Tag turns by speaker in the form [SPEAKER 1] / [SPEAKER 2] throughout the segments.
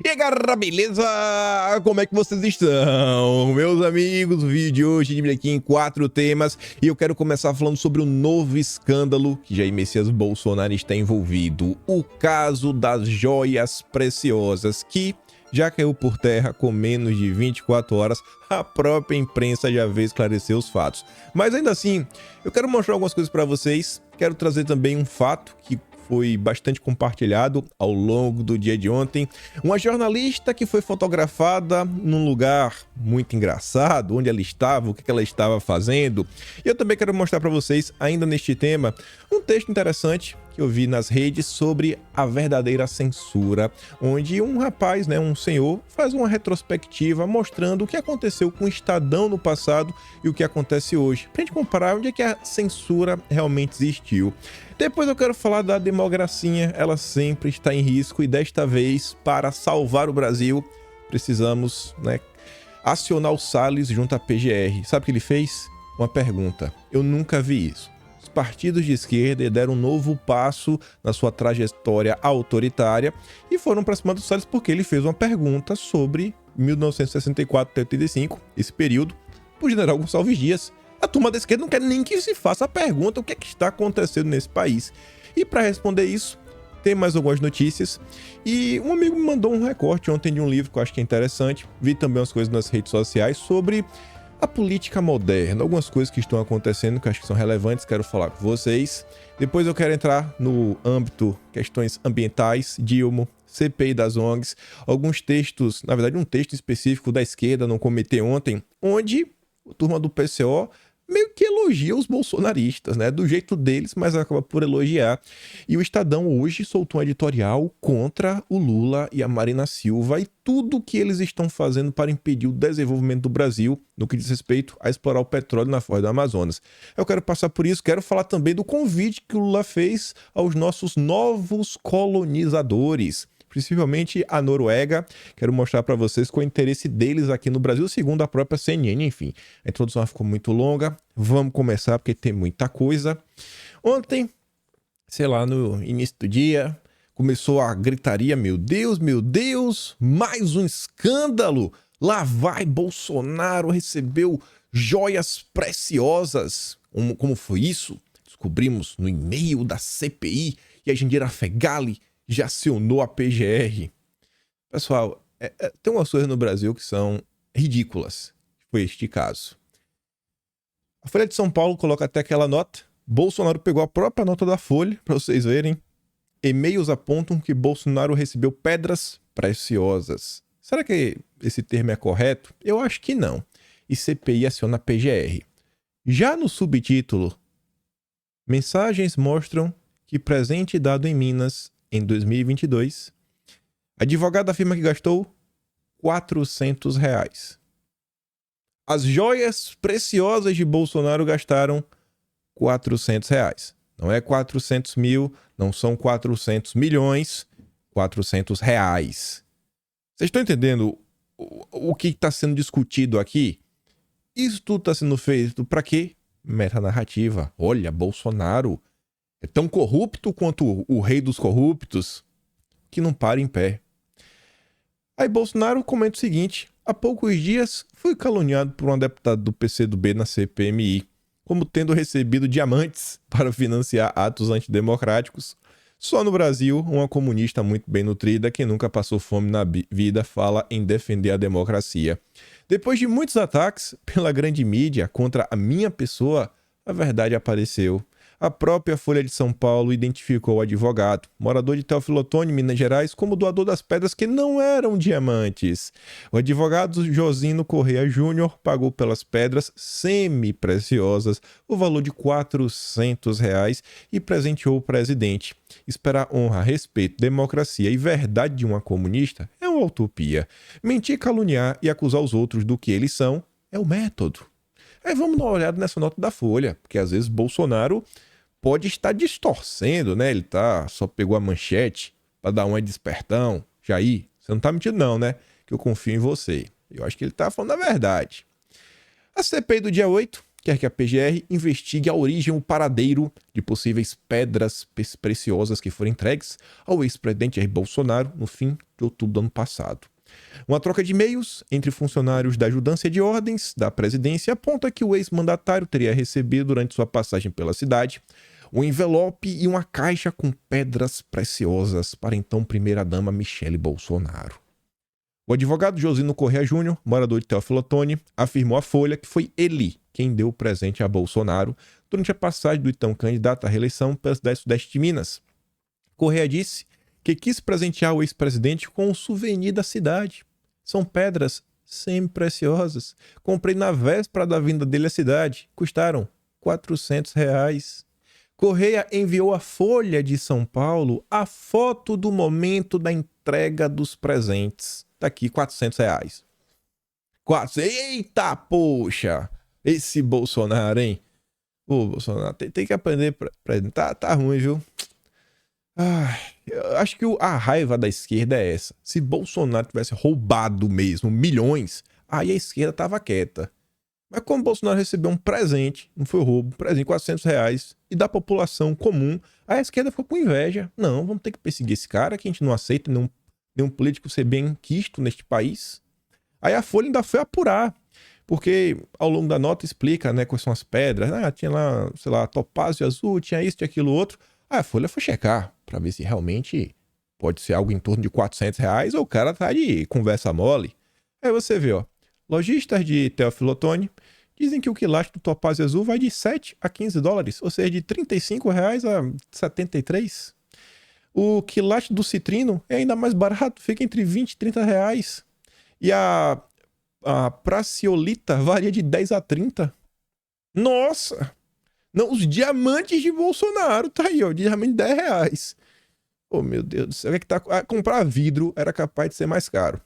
[SPEAKER 1] E aí, galera, beleza? Como é que vocês estão? Meus amigos, o vídeo de hoje dividido aqui em 4 temas e eu quero começar falando sobre um novo escândalo que Jair Messias Bolsonaro está envolvido. O caso das joias preciosas que já caiu por terra com menos de 24 horas. A própria imprensa já veio esclarecer os fatos. Mas ainda assim, eu quero mostrar algumas coisas para vocês. Quero trazer também um fato que foi bastante compartilhado ao longo do dia de ontem. Uma jornalista que foi fotografada num lugar muito engraçado, onde ela estava, o que ela estava fazendo. E eu também quero mostrar para vocês, ainda neste tema, um texto interessante que eu vi nas redes sobre a verdadeira censura, onde um rapaz, um senhor, faz uma retrospectiva mostrando o que aconteceu com o Estadão no passado e o que acontece hoje, pra gente comparar onde é que a censura realmente existiu. Depois eu quero falar da democracia, ela sempre está em risco e desta vez, para salvar o Brasil, precisamos, acionar o Salles junto à PGR. Sabe o que ele fez? Uma pergunta. Eu nunca vi isso. Os partidos de esquerda deram um novo passo na sua trajetória autoritária e foram para cima do Salles porque ele fez uma pergunta sobre 1964 até 85, esse período, para o general Gonçalves Dias. A turma da esquerda não quer nem que se faça a pergunta o que é que está acontecendo nesse país. E para responder isso, tem mais algumas notícias. E um amigo me mandou um recorte ontem de um livro que eu acho que é interessante. Vi também umas coisas nas redes sociais sobre a política moderna, algumas coisas que estão acontecendo que eu acho que são relevantes, quero falar com vocês. Depois eu quero entrar no âmbito questões ambientais, Dilma, CPI das ONGs, alguns textos, na verdade um texto específico da esquerda no comitê ontem, onde a turma do PCO meio que elogia os bolsonaristas, do jeito deles, mas acaba por elogiar. E o Estadão hoje soltou um editorial contra o Lula e a Marina Silva e tudo que eles estão fazendo para impedir o desenvolvimento do Brasil no que diz respeito a explorar o petróleo na foz do Amazonas. Eu quero passar por isso, quero falar também do convite que o Lula fez aos nossos novos colonizadores, principalmente a Noruega. Quero mostrar para vocês qual é o interesse deles aqui no Brasil, segundo a própria CNN. Enfim, a introdução ficou muito longa. Vamos começar porque tem muita coisa. Ontem, no início do dia, começou a gritaria, meu Deus, mais um escândalo. Lá vai Bolsonaro, recebeu joias preciosas. Como foi isso? Descobrimos no e-mail da CPI e a Jandira Fegali já acionou a PGR. Pessoal, tem umas coisas no Brasil que são ridículas. Foi este caso. A Folha de São Paulo coloca até aquela nota. Bolsonaro pegou a própria nota da Folha, para vocês verem. E-mails apontam que Bolsonaro recebeu pedras preciosas. Será que esse termo é correto? Eu acho que não. E CPI aciona a PGR. Já no subtítulo, mensagens mostram que presente dado em Minas em 2022, advogado afirma que gastou R$400. As joias preciosas de Bolsonaro gastaram R$400. Não é 400 mil, não são 400 milhões, R$400. Vocês estão entendendo o que está sendo discutido aqui? Isso tudo está sendo feito para quê? Metanarrativa. Olha, Bolsonaro é tão corrupto quanto o rei dos corruptos, que não para em pé. Aí Bolsonaro comenta o seguinte: há poucos dias fui caluniado por uma deputada do PCdoB na CPMI, como tendo recebido diamantes para financiar atos antidemocráticos. Só no Brasil, uma comunista muito bem nutrida, que nunca passou fome na vida, fala em defender a democracia. Depois de muitos ataques pela grande mídia contra a minha pessoa, a verdade apareceu. A própria Folha de São Paulo identificou o advogado, morador de Teófilo Otoni, Minas Gerais, como doador das pedras que não eram diamantes. O advogado Josino Correia Júnior pagou pelas pedras semi-preciosas o valor de R$400 e presenteou o presidente. Esperar honra, respeito, democracia e verdade de uma comunista é uma utopia. Mentir, caluniar e acusar os outros do que eles são é o método. Aí vamos dar uma olhada nessa nota da Folha, porque às vezes Bolsonaro pode estar distorcendo, Ele só pegou a manchete para dar uma despertão. Jair, você não tá mentindo não, Que eu confio em você. Eu acho que ele tá falando a verdade. A CPI do dia 8, quer que a PGR investigue a origem e o paradeiro de possíveis pedras preciosas que foram entregues ao ex-presidente Jair Bolsonaro no fim de outubro do ano passado. Uma troca de e-mails entre funcionários da ajudância de ordens da presidência aponta que o ex-mandatário teria recebido durante sua passagem pela cidade um envelope e uma caixa com pedras preciosas para então primeira-dama Michele Bolsonaro. O advogado Josino Corrêa Júnior, morador de Teófilo Otoni, afirmou à Folha que foi ele quem deu o presente a Bolsonaro durante a passagem do então candidato à reeleição pela cidade sudeste de Minas. Corrêa disse que quis presentear o ex-presidente com um souvenir da cidade. São pedras semi-preciosas. Comprei na véspera da vinda dele à cidade. Custaram R$400. Corrêa enviou à Folha de São Paulo a foto do momento da entrega dos presentes. Tá aqui, R$400. Eita, poxa! Esse Bolsonaro, hein? Ô, Bolsonaro, tem que aprender pra... Tá ruim, viu? Eu acho que a raiva da esquerda é essa. Se Bolsonaro tivesse roubado mesmo milhões, aí a esquerda tava quieta. Mas como Bolsonaro recebeu um presente, não foi roubo, um presente de R$400, e da população comum, a esquerda ficou com inveja. Não, vamos ter que perseguir esse cara, que a gente não aceita nenhum político ser bem quisto neste país. Aí a Folha ainda foi apurar, porque ao longo da nota explica, né, quais são as pedras. Tinha lá, sei lá, topázio azul, tinha isso, tinha aquilo outro. Aí a Folha foi checar para ver se realmente pode ser algo em torno de R$400 ou o cara tá de conversa mole. Aí você vê, ó, lojistas de Teófilo Otoni dizem que o quilate do topázio azul vai de $7 a $15, ou seja, de R$35 a R$73. O quilate do citrino é ainda mais barato, fica entre R$20 e R$30. E a praciolita varia de 10 a 30. Nossa! Não, os diamantes de Bolsonaro, tá aí, ó, diamante de R$10. Oh, meu Deus do céu, o que tá... comprar vidro era capaz de ser mais caro.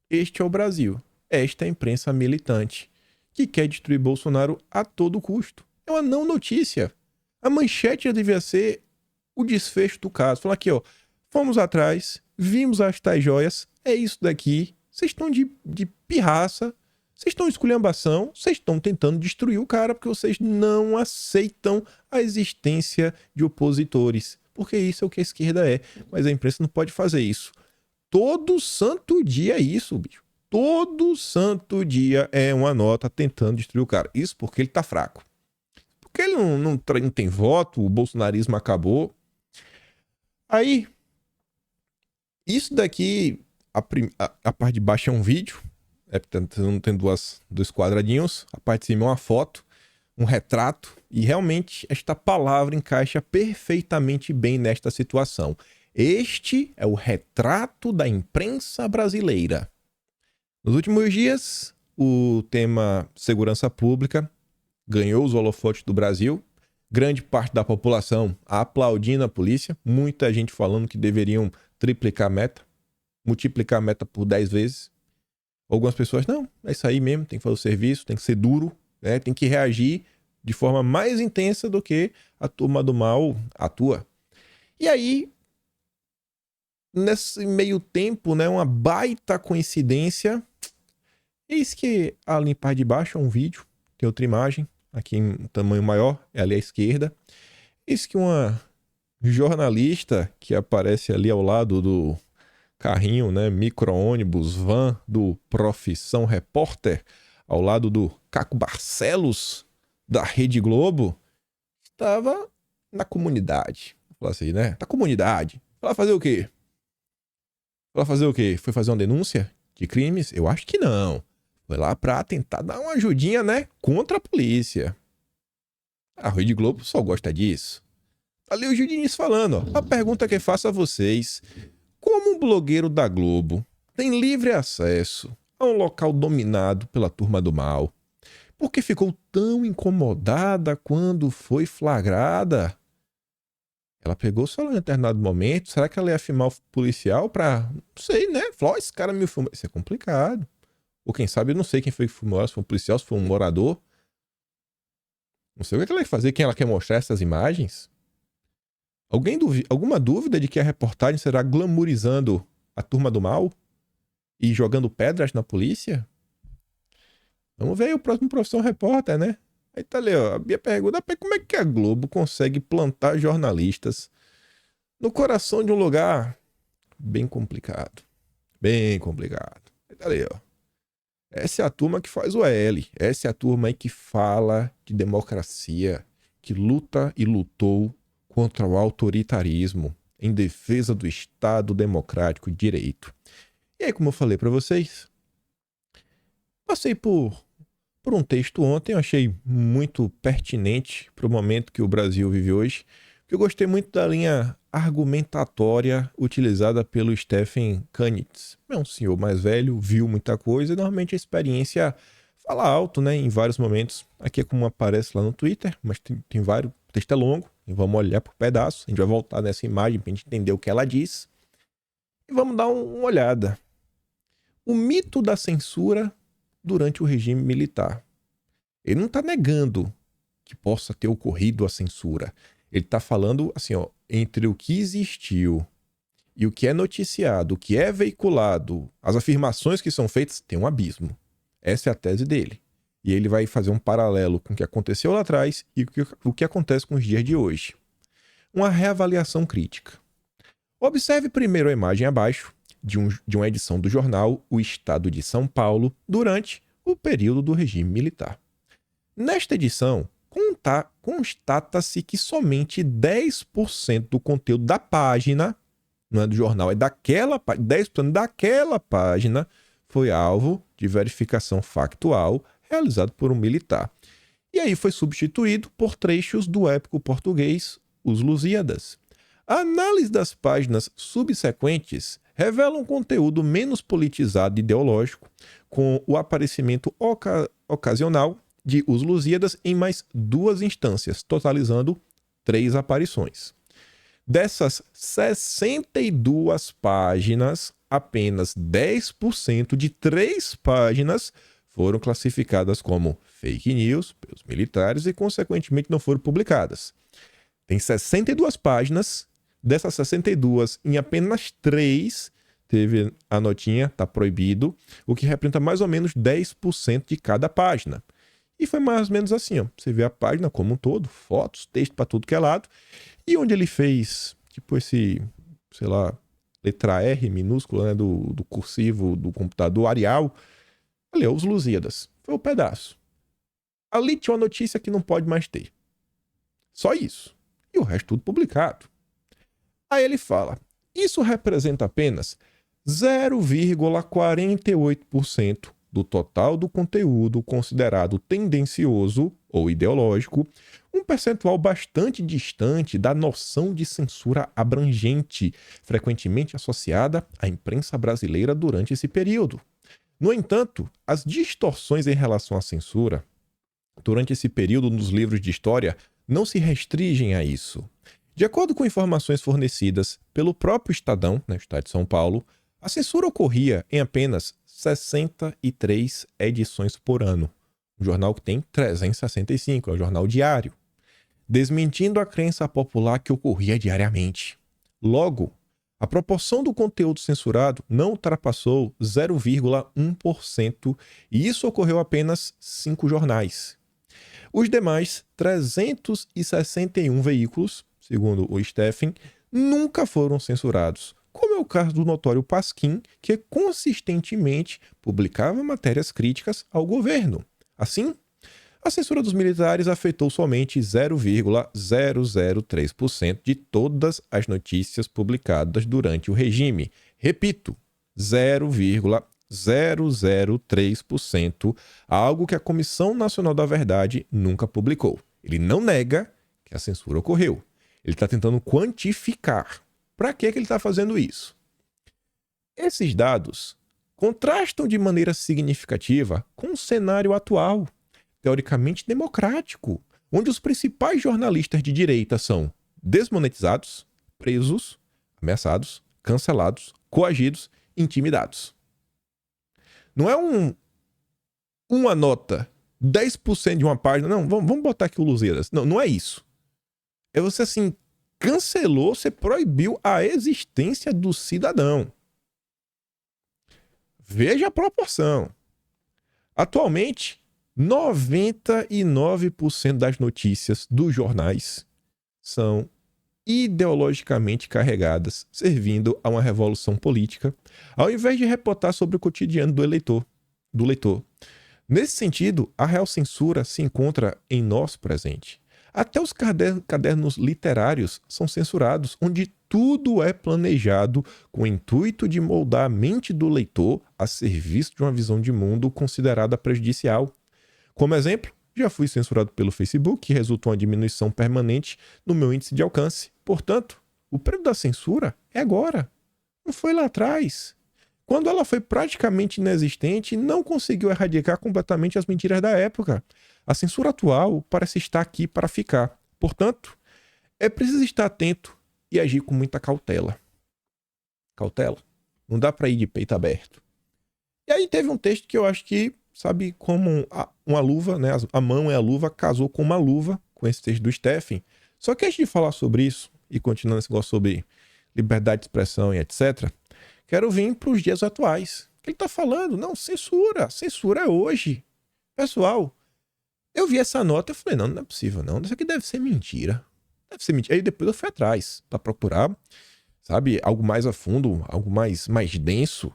[SPEAKER 1] Este é o Brasil. Esta é a imprensa militante, que quer destruir Bolsonaro a todo custo. É uma não notícia. A manchete já devia ser o desfecho do caso. Falar aqui, ó, fomos atrás, vimos as tais joias, é isso daqui, vocês estão de pirraça, vocês estão esculhambação, vocês estão tentando destruir o cara porque vocês não aceitam a existência de opositores. Porque isso é o que a esquerda é. Mas a imprensa não pode fazer isso. Todo santo dia é isso, bicho. Todo santo dia é uma nota tentando destruir o cara. Isso porque ele tá fraco. Porque ele não tem voto, o bolsonarismo acabou. Aí, isso daqui, a parte de baixo é um vídeo. Tem dois quadradinhos. A parte de cima é uma foto, um retrato. E realmente esta palavra encaixa perfeitamente bem nesta situação. Este é o retrato da imprensa brasileira. Nos últimos dias, o tema segurança pública ganhou os holofotes do Brasil. Grande parte da população aplaudindo a polícia. Muita gente falando que deveriam triplicar a meta, multiplicar a meta por 10 vezes. Algumas pessoas, não, é isso aí mesmo, tem que fazer o serviço, tem que ser duro, né? Tem que reagir de forma mais intensa do que a turma do mal atua. E aí, nesse meio tempo, né, uma baita coincidência, eis que ali em parte de baixo é um vídeo, tem outra imagem, aqui em tamanho maior, é ali à esquerda. Eis que uma jornalista que aparece ali ao lado do carrinho, né, micro-ônibus, van do Profissão Repórter, ao lado do Caco Barcelos, da Rede Globo, estava na comunidade. Fala assim, né? Na comunidade. Ela fazer o quê? Foi fazer uma denúncia de crimes? Eu acho que não. Foi lá pra tentar dar uma ajudinha, né? Contra a polícia. A Rede Globo só gosta disso. Ali o Diniz falando, ó. A pergunta que faço a vocês: como um blogueiro da Globo tem livre acesso a um local dominado pela turma do mal? Por que ficou tão incomodada quando foi flagrada? Ela pegou só em um determinado momento. Será que ela ia filmar o policial pra... Não sei, né? Falou, esse cara me filmou. Isso é complicado. Ou quem sabe, eu não sei quem foi que filmou. Se foi um policial, se foi um morador. Não sei o que ela vai fazer. Quem ela quer mostrar essas imagens? Alguma dúvida de que a reportagem será glamourizando a turma do mal? E jogando pedras na polícia? Vamos ver aí o próximo Profissão Repórter, né? Aí tá ali, ó, a Bia pergunta, "Rapaz, como é que a Globo consegue plantar jornalistas no coração de um lugar bem complicado? Bem complicado. Aí tá ali, ó. Essa é a turma que faz o L. Essa é a turma aí que fala de democracia, que luta e lutou contra o autoritarismo em defesa do Estado Democrático de Direito. E aí, como eu falei pra vocês, passei por um texto ontem, eu achei muito pertinente para o momento que o Brasil vive hoje, que eu gostei muito da linha argumentatória utilizada pelo Stephen Kanitz. É um senhor mais velho, viu muita coisa e normalmente a experiência fala alto, né, em vários momentos. Aqui é como aparece lá no Twitter, mas tem vários, o texto é longo, e vamos olhar por pedaços, a gente vai voltar nessa imagem para a gente entender o que ela diz. E vamos dar uma olhada. O mito da censura durante o regime militar. Ele não está negando que possa ter ocorrido a censura. Ele está falando assim, ó, entre o que existiu e o que é noticiado, o que é veiculado, as afirmações que são feitas, tem um abismo. Essa é a tese dele. E ele vai fazer um paralelo com o que aconteceu lá atrás e o que acontece com os dias de hoje. Uma reavaliação crítica. Observe primeiro a imagem abaixo de uma edição do jornal O Estado de São Paulo durante o período do regime militar. Nesta edição, constata-se que somente 10% do conteúdo da página, não é do jornal, é daquela página, 10% daquela página foi alvo de verificação factual realizado por um militar. E aí foi substituído por trechos do épico português Os Lusíadas. A análise das páginas subsequentes revela um conteúdo menos politizado e ideológico, com o aparecimento ocasional de Os Lusíadas em mais 2 instâncias, totalizando 3 aparições. Dessas 62 páginas, apenas 10% de 3 páginas foram classificadas como fake news pelos militares e, consequentemente, não foram publicadas. Tem 62 páginas, dessas 62, em apenas 3 teve a notinha, está proibido, o que representa mais ou menos 10% de cada página. E foi mais ou menos assim, ó. Você vê a página como um todo, fotos, texto para tudo que é lado. E onde ele fez, tipo esse, sei lá, letra R minúscula, né, do cursivo do computador, Arial, ali, ó, Os Lusíadas. Foi um pedaço. Ali tinha uma notícia que não pode mais ter. Só isso. E o resto tudo publicado. Aí ele fala, isso representa apenas 0,48% do total do conteúdo considerado tendencioso ou ideológico, um percentual bastante distante da noção de censura abrangente, frequentemente associada à imprensa brasileira durante esse período. No entanto, as distorções em relação à censura durante esse período nos livros de história não se restringem a isso. De acordo com informações fornecidas pelo próprio Estadão, no Estado de São Paulo, a censura ocorria em apenas 63 edições por ano. Um jornal que tem 365, é um jornal diário, desmentindo a crença popular que ocorria diariamente. Logo, a proporção do conteúdo censurado não ultrapassou 0,1% e isso ocorreu apenas 5 jornais. Os demais 361 veículos, segundo o Stephen, nunca foram censurados, como é o caso do notório Pasquim, que consistentemente publicava matérias críticas ao governo. Assim, a censura dos militares afetou somente 0,003% de todas as notícias publicadas durante o regime. Repito, 0,003%, algo que a Comissão Nacional da Verdade nunca publicou. Ele não nega que a censura ocorreu. Ele está tentando quantificar. Para que ele está fazendo isso? Esses dados contrastam de maneira significativa com o cenário atual, teoricamente democrático, onde os principais jornalistas de direita são desmonetizados, presos, ameaçados, cancelados, coagidos, intimidados. Não é uma nota, 10% de uma página, não, vamos botar aqui o Lusíadas. Não, não é isso. É você assim, cancelou, você proibiu a existência do cidadão. Veja a proporção. Atualmente, 99% das notícias dos jornais são ideologicamente carregadas, servindo a uma revolução política, ao invés de reportar sobre o cotidiano do leitor. Nesse sentido, a real censura se encontra em nosso presente. Até os cadernos literários são censurados, onde tudo é planejado com o intuito de moldar a mente do leitor a serviço de uma visão de mundo considerada prejudicial. Como exemplo, já fui censurado pelo Facebook, que resultou em uma diminuição permanente no meu índice de alcance. Portanto, o período da censura é agora, não foi lá atrás. Quando ela foi praticamente inexistente, não conseguiu erradicar completamente as mentiras da época. A censura atual parece estar aqui para ficar. Portanto, é preciso estar atento e agir com muita cautela. Cautela? Não dá para ir de peito aberto. E aí teve um texto que eu acho que, sabe, como uma luva, né? A mão é a luva, casou com uma luva, com esse texto do Stephen. Só que antes de falar sobre isso, e continuando esse negócio sobre liberdade de expressão e etc., quero vir para os dias atuais. Ele está falando, não, censura é hoje. Pessoal, eu vi essa nota e falei, não é possível não, isso aqui deve ser mentira. Aí depois eu fui atrás para procurar, sabe, algo mais a fundo, algo mais denso.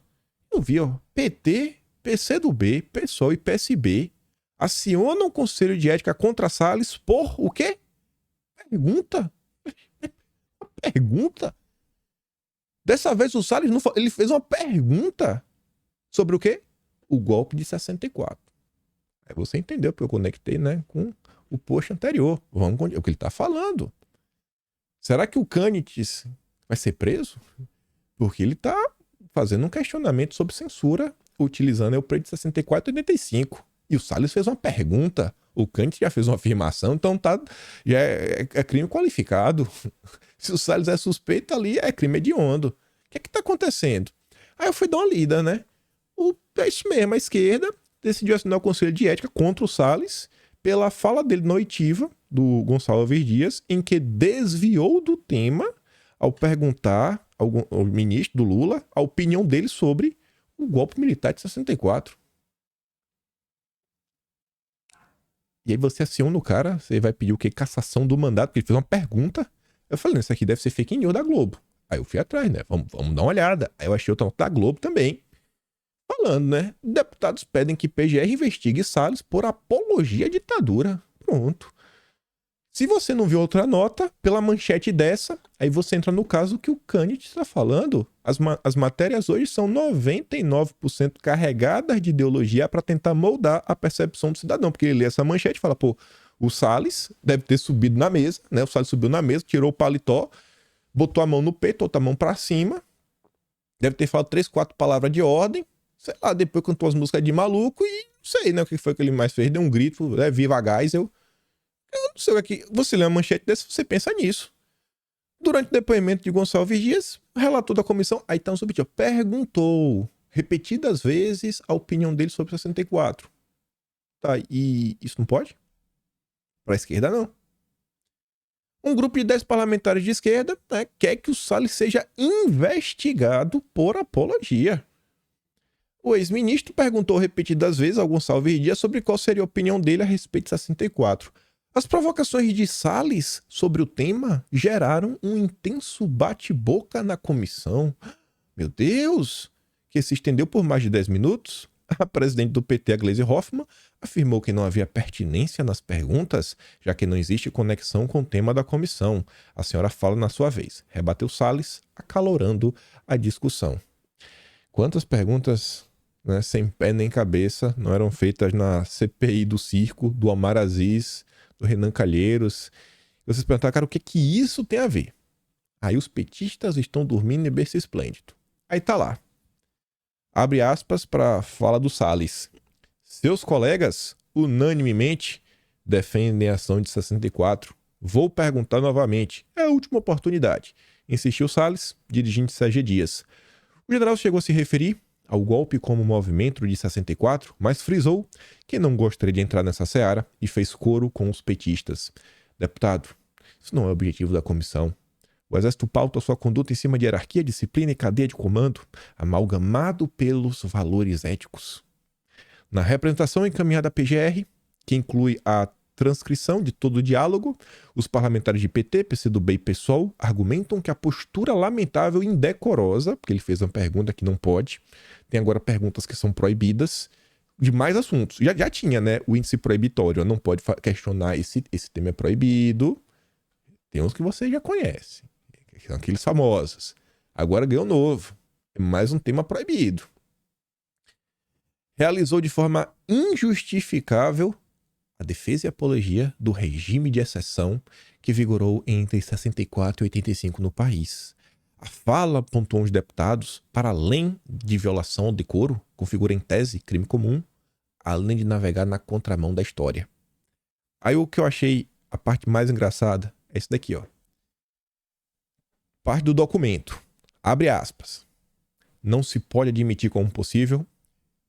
[SPEAKER 1] Eu vi, ó, PT, PCdoB, PSOL e PSB acionam o Conselho de Ética contra Salles por o quê? Pergunta? Dessa vez o Salles ele fez uma pergunta sobre o quê? O golpe de 64. Aí você entendeu, porque eu conectei, né, com o post anterior. Vamos com o que ele está falando. Será que o Canitz vai ser preso? Porque ele está fazendo um questionamento sobre censura, utilizando o preço de 64 e 85. E o Salles fez uma pergunta. O Canitz já fez uma afirmação, então já é crime qualificado. Se o Salles é suspeito ali, é crime hediondo. O que é que tá acontecendo? Aí eu fui dar uma lida, né? É isso mesmo, a esquerda decidiu assinar o Conselho de Ética contra o Salles pela fala dele na oitiva do Gonçalves Dias, em que desviou do tema ao perguntar ao ministro do Lula a opinião dele sobre o golpe militar de 64. E aí você aciona o cara, você vai pedir o quê? Cassação do mandato, porque ele fez uma pergunta. Eu falei, isso aqui deve ser fake news da Globo. Aí eu fui atrás, né? Vamos dar uma olhada. Aí eu achei outra da Globo também. Falando, né? Deputados pedem que PGR investigue Salles por apologia à ditadura. Pronto. Se você não viu outra nota, pela manchete dessa, aí você entra no caso que o Canitz está falando. As matérias hoje são 99% carregadas de ideologia para tentar moldar a percepção do cidadão. Porque ele lê essa manchete e fala, pô, o Salles deve ter subido na mesa, né? O Salles subiu na mesa, tirou o paletó, botou a mão no peito, outra mão para cima, deve ter falado 3, 4 palavras de ordem, sei lá, depois cantou as músicas de maluco e não sei, né, o que foi que ele mais fez, deu um grito, né, viva a Geisel. Eu não sei o que, você lê uma manchete dessa, você pensa nisso. Durante o depoimento de Gonçalves Dias, o relator da comissão, aí tá um subtítulo, perguntou repetidas vezes a opinião dele sobre 64. Tá, e isso não pode? Pra esquerda, não. Um grupo de 10 parlamentares de esquerda, né, quer que o Salles seja investigado por apologia. O ex-ministro perguntou repetidas vezes ao Gonçalves Dias sobre qual seria a opinião dele a respeito de 64. As provocações de Salles sobre o tema geraram um intenso bate-boca na comissão. Meu Deus! Que se estendeu por mais de 10 minutos. A presidente do PT, a Gleisi Hoffmann, afirmou que não havia pertinência nas perguntas, já que não existe conexão com o tema da comissão. A senhora fala na sua vez, rebateu Salles, acalorando a discussão. Quantas perguntas, né, sem pé nem cabeça não eram feitas na CPI do circo, do Omar Aziz, do Renan Calheiros? Vocês perguntaram, cara, o que isso tem a ver? Aí os petistas estão dormindo em berço esplêndido. Aí tá lá. Abre aspas para fala do Salles. Seus colegas, unanimemente, defendem a ação de 64. Vou perguntar novamente. É a última oportunidade. Insistiu Salles, dirigindo-se a G. Dias. O general chegou a se referir ao golpe como movimento de 64, mas frisou que não gostaria de entrar nessa seara e fez coro com os petistas. Deputado, isso não é o objetivo da comissão. O Exército pauta sua conduta em cima de hierarquia, disciplina e cadeia de comando, amalgamado pelos valores éticos. Na representação encaminhada à PGR, que inclui a transcrição de todo o diálogo, os parlamentares de PT, PCdoB e PSOL argumentam que a postura lamentável e indecorosa, porque ele fez uma pergunta que não pode, tem agora perguntas que são proibidas, de mais assuntos. Já tinha, né, o índice proibitório, não pode questionar esse tema é proibido. Tem uns que você já conhece, que são aqueles famosos. Agora ganhou novo, é mais um tema proibido. Realizou de forma injustificável a defesa e apologia do regime de exceção que vigorou entre 64 e 85 no país. A fala, pontuam os deputados, para além de violação ao decoro, configura em tese crime comum, além de navegar na contramão da história. Aí o que eu achei a parte mais engraçada é isso daqui, ó. Parte do documento. Abre aspas. Não se pode admitir como possível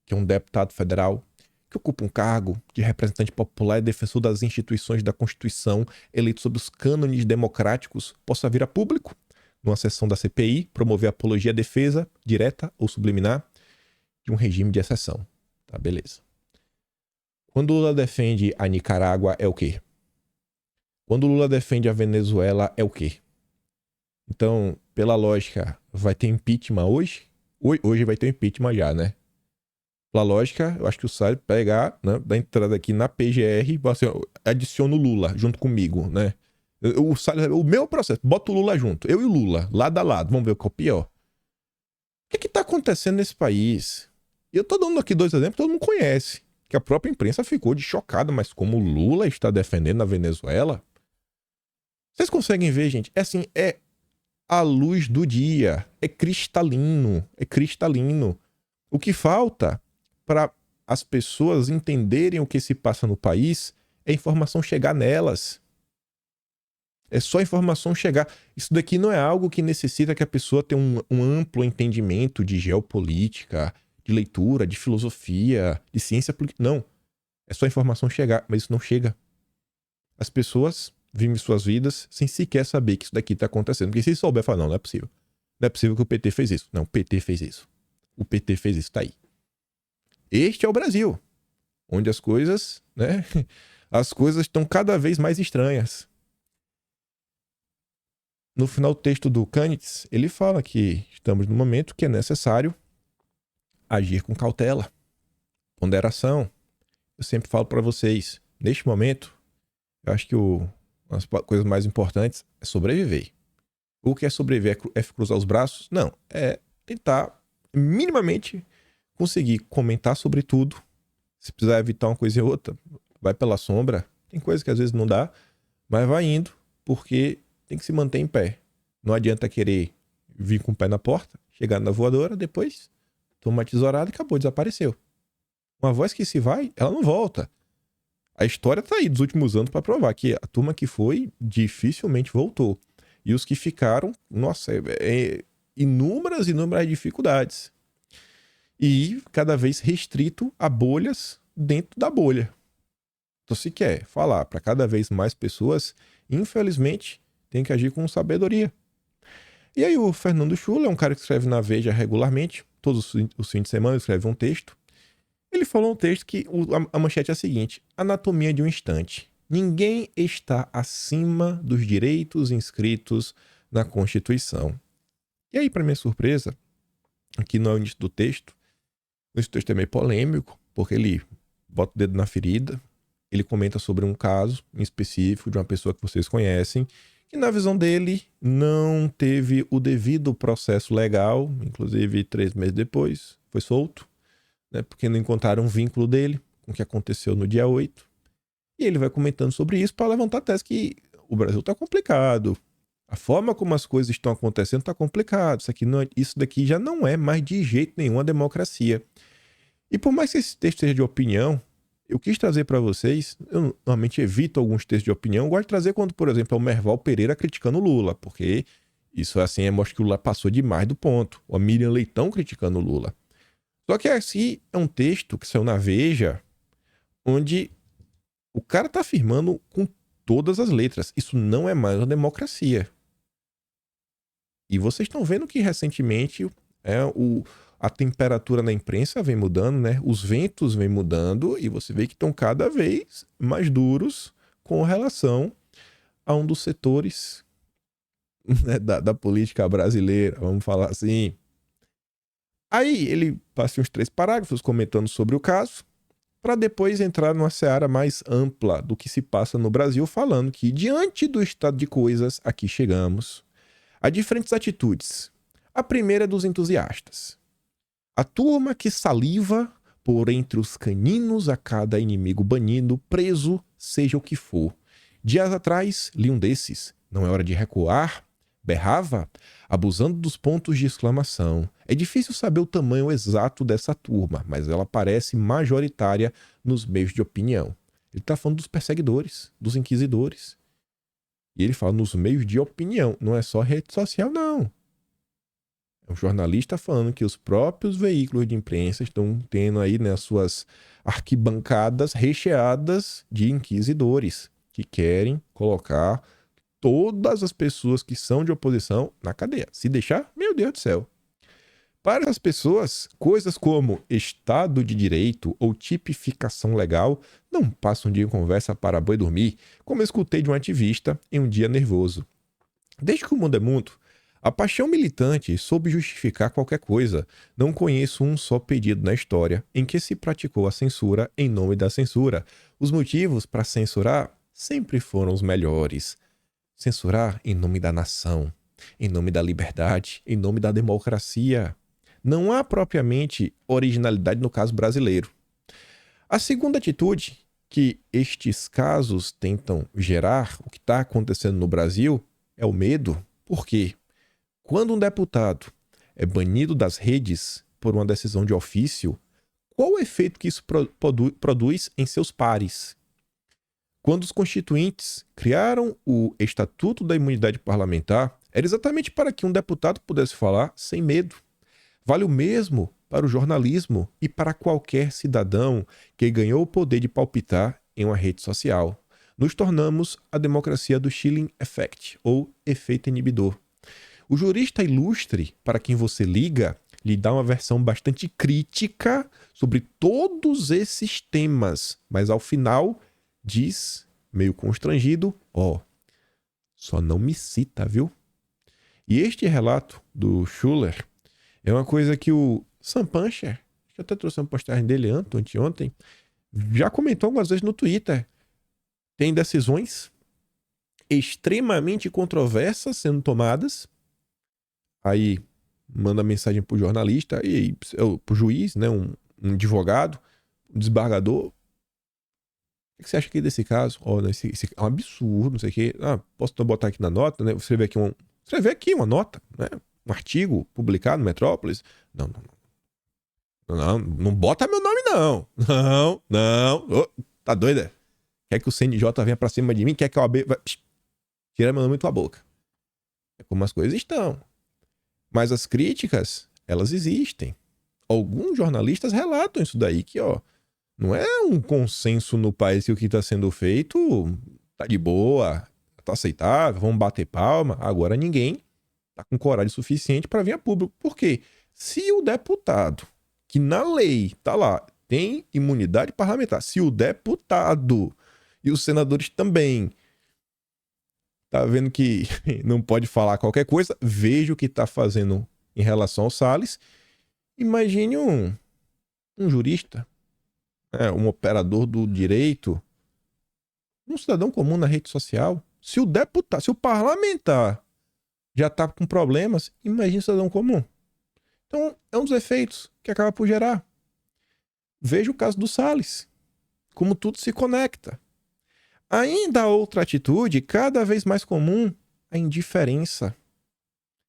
[SPEAKER 1] que um deputado federal que ocupa um cargo de representante popular e defensor das instituições da Constituição, eleito sob os cânones democráticos, possa vir a público, numa sessão da CPI, promover apologia à defesa, direta ou subliminar, de um regime de exceção. Tá, beleza. Quando Lula defende a Nicarágua, é o quê? Quando Lula defende a Venezuela, é o quê? Então, pela lógica, vai ter impeachment hoje? Hoje vai ter impeachment já, né? Pela lógica, eu acho que o Salles pegar, né, da entrada aqui na PGR, assim, adiciona o Lula junto comigo, né? O Salles, o meu processo, bota o Lula junto, eu e o Lula, lado a lado, vamos ver o que é o pior. O que tá acontecendo nesse país? Eu tô dando aqui 2 exemplos que todo mundo conhece, que a própria imprensa ficou de chocada, mas como o Lula está defendendo a Venezuela? Vocês conseguem ver, gente? É assim, é a luz do dia, é cristalino, é cristalino. O que falta para as pessoas entenderem o que se passa no país é a informação chegar nelas. É só a informação chegar. Isso daqui não é algo que necessita que a pessoa tenha um amplo entendimento de geopolítica, de leitura, de filosofia, de ciência política. Não. É só a informação chegar, mas isso não chega. As pessoas vivem suas vidas sem sequer saber que isso daqui está acontecendo. Porque se souber, fala, não é possível. Não é possível que o PT fez isso. Não, o PT fez isso. O PT fez isso, tá aí. Este é o Brasil, onde as coisas, né? As coisas estão cada vez mais estranhas. No final do texto do Canitz, ele fala que estamos num momento que é necessário agir com cautela, ponderação. Eu sempre falo para vocês, neste momento, eu acho que as coisas mais importantes é sobreviver. O que é sobreviver? É cruzar os braços? Não, é tentar minimamente conseguir comentar sobre tudo. Se precisar evitar uma coisa e outra, vai pela sombra. Tem coisa que às vezes não dá, mas vai indo, porque tem que se manter em pé. Não adianta querer vir com o pé na porta, chegar na voadora, depois toma uma tesourada e acabou, desapareceu. Uma voz que se vai, ela não volta. A história tá aí dos últimos anos para provar que a turma que foi dificilmente voltou. E os que ficaram, nossa, inúmeras dificuldades. E cada vez restrito a bolhas dentro da bolha. Então, se quer falar para cada vez mais pessoas, infelizmente, tem que agir com sabedoria. E aí o Fernando Schulli é um cara que escreve na Veja regularmente, todos os fins de semana escreve um texto. Ele falou um texto que a manchete é a seguinte: anatomia de um instante. Ninguém está acima dos direitos inscritos na Constituição. E aí, para minha surpresa, aqui no início do texto, esse texto é meio polêmico, porque ele bota o dedo na ferida, ele comenta sobre um caso em específico de uma pessoa que vocês conhecem, que na visão dele não teve o devido processo legal, inclusive 3 meses depois foi solto, né, porque não encontraram um vínculo dele com o que aconteceu no dia 8. E ele vai comentando sobre isso para levantar a tese que o Brasil está complicado. A forma como as coisas estão acontecendo está complicado. Isso daqui já não é mais de jeito nenhum a democracia. E por mais que esse texto seja de opinião, eu quis trazer para vocês, eu normalmente evito alguns textos de opinião, eu gosto de trazer quando, por exemplo, é o Merval Pereira criticando o Lula, porque isso assim mostra que o Lula passou demais do ponto. Ou a Miriam Leitão criticando o Lula. Só que assim é um texto que saiu na Veja, onde o cara tá afirmando com todas as letras, isso não é mais uma democracia. E vocês estão vendo que recentemente a temperatura na imprensa vem mudando, né? Os ventos vêm mudando e você vê que estão cada vez mais duros com relação a um dos setores, né, da política brasileira, vamos falar assim. Aí ele passa uns 3 parágrafos comentando sobre o caso, para depois entrar numa seara mais ampla do que se passa no Brasil, falando que, diante do estado de coisas a que chegamos, há diferentes atitudes. A primeira é dos entusiastas. A turma que saliva por entre os caninos a cada inimigo banido, preso, seja o que for. Dias atrás, li um desses. Não é hora de recuar? Berrava, abusando dos pontos de exclamação. É difícil saber o tamanho exato dessa turma, mas ela parece majoritária nos meios de opinião. Ele está falando dos perseguidores, dos inquisidores. E ele fala nos meios de opinião, não é só rede social, não. É um jornalista falando que os próprios veículos de imprensa estão tendo aí, né, as suas arquibancadas recheadas de inquisidores que querem colocar todas as pessoas que são de oposição na cadeia. Se deixar, meu Deus do céu. Para as pessoas, coisas como Estado de Direito ou tipificação legal não passam de conversa para boi dormir, como eu escutei de um ativista em um dia nervoso. Desde que o mundo é mundo, a paixão militante soube justificar qualquer coisa. Não conheço um só pedido na história em que se praticou a censura em nome da censura. Os motivos para censurar sempre foram os melhores. Censurar em nome da nação, em nome da liberdade, em nome da democracia. Não há propriamente originalidade no caso brasileiro. A segunda atitude que estes casos tentam gerar, o que está acontecendo no Brasil, é o medo. Por quê? Quando um deputado é banido das redes por uma decisão de ofício, qual o efeito que isso produz em seus pares? Quando os constituintes criaram o Estatuto da Imunidade Parlamentar, era exatamente para que um deputado pudesse falar sem medo. Vale o mesmo para o jornalismo e para qualquer cidadão que ganhou o poder de palpitar em uma rede social. Nos tornamos a democracia do chilling effect, ou efeito inibidor. O jurista ilustre, para quem você liga, lhe dá uma versão bastante crítica sobre todos esses temas, mas ao final diz, meio constrangido, só não me cita, viu? E este relato do Schuller é uma coisa que o Sam Puncher, que eu até trouxe uma postagem dele ontem, já comentou algumas vezes no Twitter. Tem decisões extremamente controversas sendo tomadas. Aí manda mensagem pro jornalista, pro juiz, né, um advogado, um desembargador. O que você acha aqui desse caso? Esse é um absurdo, não sei o quê. Posso botar aqui na nota, né? Escrever aqui uma nota, né? Um artigo publicado no Metrópolis. Não bota meu nome, não. Tá doida? Quer que o CNJ venha pra cima de mim? Quer que a OAB... Tira meu nome da tua boca. É como as coisas estão. Mas as críticas, elas existem. Alguns jornalistas relatam isso daí, que, não é um consenso no país que o que está sendo feito tá de boa, tá aceitável, vamos bater palma. Agora ninguém tá com coragem suficiente para vir a público. Por quê? Se o deputado, que na lei tá lá, tem imunidade parlamentar, se o deputado e os senadores também tá vendo que não pode falar qualquer coisa, veja o que tá fazendo em relação ao Salles. Imagine um jurista, um operador do direito, um cidadão comum na rede social. Se o deputado, se o parlamentar já tá com problemas, imagine o cidadão comum. Então, é um dos efeitos que acaba por gerar. Veja o caso do Salles, como tudo se conecta. Ainda há outra atitude, cada vez mais comum, a indiferença.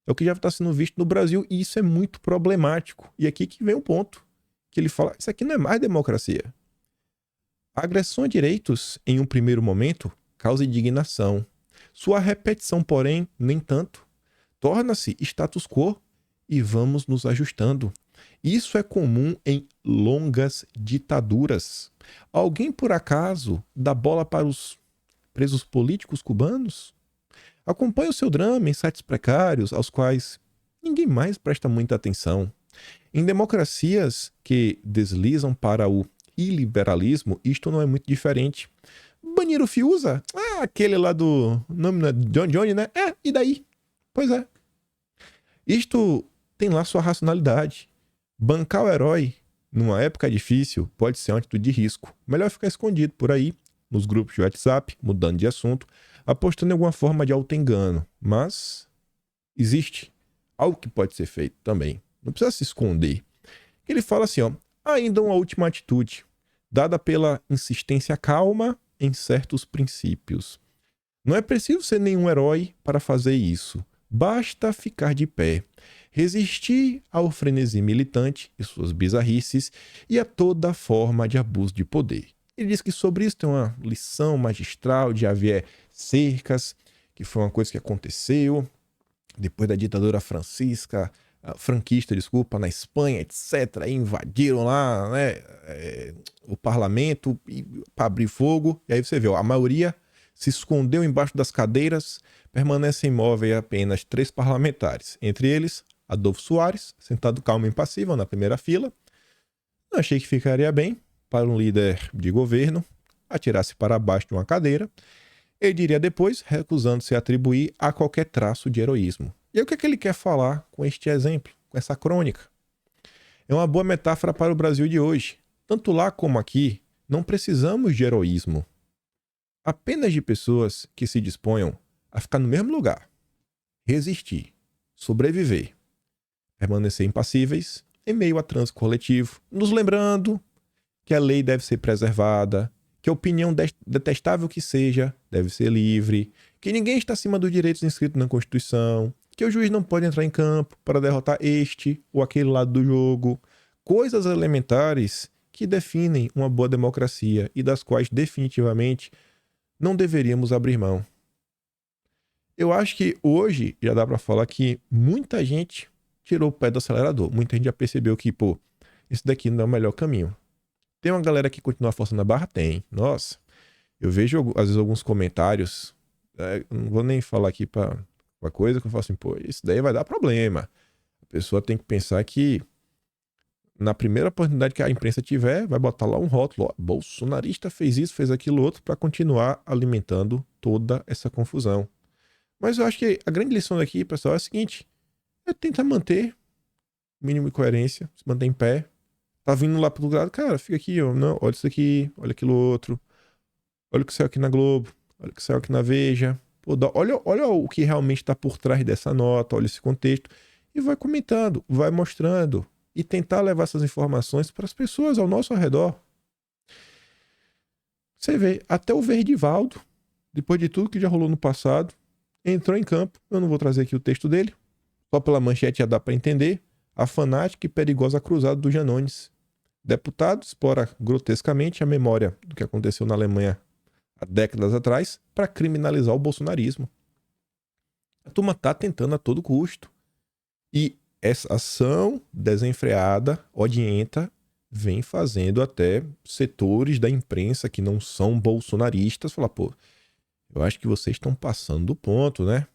[SPEAKER 1] É o que já está sendo visto no Brasil, e isso é muito problemático. E aqui que vem o ponto, que ele fala, isso aqui não é mais democracia. A agressão a direitos, em um primeiro momento, causa indignação. Sua repetição, porém, nem tanto. Torna-se status quo e vamos nos ajustando. Isso é comum em longas ditaduras. Alguém, por acaso, dá bola para os presos políticos cubanos? Acompanhe o seu drama em sites precários aos quais ninguém mais presta muita atenção. Em democracias que deslizam para o iliberalismo, isto não é muito diferente. Banir o Fiuza? Ah, aquele lá do... O nome não é Johnny, né? E daí? Pois é. Isto tem lá sua racionalidade. Bancar o herói numa época difícil pode ser uma atitude de risco. Melhor ficar escondido por aí, nos grupos de WhatsApp, mudando de assunto, apostando em alguma forma de auto-engano. Mas existe algo que pode ser feito também. Não precisa se esconder. Ele fala assim, ó, ainda uma última atitude, dada pela insistência calma em certos princípios. Não é preciso ser nenhum herói para fazer isso. Basta ficar de pé, resistir ao frenesi militante e suas bizarrices e a toda forma de abuso de poder. Ele diz que sobre isso tem uma lição magistral de Javier Cercas, que foi uma coisa que aconteceu depois da ditadura franquista, na Espanha, etc. Aí invadiram lá, né, o parlamento para abrir fogo. E aí você vê, ó, a maioria se escondeu embaixo das cadeiras, permanecem imóveis apenas 3 parlamentares. Entre eles, Adolfo Suárez, sentado calmo e impassível na primeira fila. Não achei que ficaria bem para um líder de governo atirar-se para baixo de uma cadeira. Ele diria depois, recusando-se a atribuir a qualquer traço de heroísmo. E aí, o que é que ele quer falar com este exemplo, com essa crônica? É uma boa metáfora para o Brasil de hoje. Tanto lá como aqui, não precisamos de heroísmo. Apenas de pessoas que se disponham a ficar no mesmo lugar, resistir, sobreviver, permanecer impassíveis em meio a trânsito coletivo, nos lembrando que a lei deve ser preservada, que a opinião detestável que seja deve ser livre, que ninguém está acima dos direitos inscritos na Constituição, que o juiz não pode entrar em campo para derrotar este ou aquele lado do jogo. Coisas elementares que definem uma boa democracia e das quais definitivamente não deveríamos abrir mão. Eu acho que hoje já dá para falar que muita gente tirou o pé do acelerador. Muita gente já percebeu que, pô, isso daqui não é o melhor caminho. Tem uma galera que continua forçando a barra? Tem. Nossa, eu vejo às vezes alguns comentários, não vou nem falar aqui pra coisa, que eu falo assim, pô, isso daí vai dar problema. A pessoa tem que pensar que na primeira oportunidade que a imprensa tiver, vai botar lá um rótulo, ó, bolsonarista fez isso, fez aquilo outro, para continuar alimentando toda essa confusão. Mas eu acho que a grande lição daqui, pessoal, é a seguinte, é tentar manter o mínimo de coerência, se manter em pé. Tá vindo lá pro lado, cara, fica aqui, ó, não, olha isso aqui, olha aquilo outro, olha o que saiu aqui na Globo, olha o que saiu aqui na Veja, pô, olha o que realmente está por trás dessa nota, olha esse contexto, e vai comentando, vai mostrando, e tentar levar essas informações para as pessoas ao nosso redor. Você vê, até o Verdivaldo, depois de tudo que já rolou no passado, entrou em campo. Eu não vou trazer aqui o texto dele, só pela manchete já dá para entender. A fanática e perigosa cruzada do Janones. Deputado explora grotescamente a memória do que aconteceu na Alemanha há décadas atrás para criminalizar o bolsonarismo. A turma está tentando a todo custo. E essa ação desenfreada, odienta, vem fazendo até setores da imprensa que não são bolsonaristas falar, pô, eu acho que vocês estão passando do ponto, né?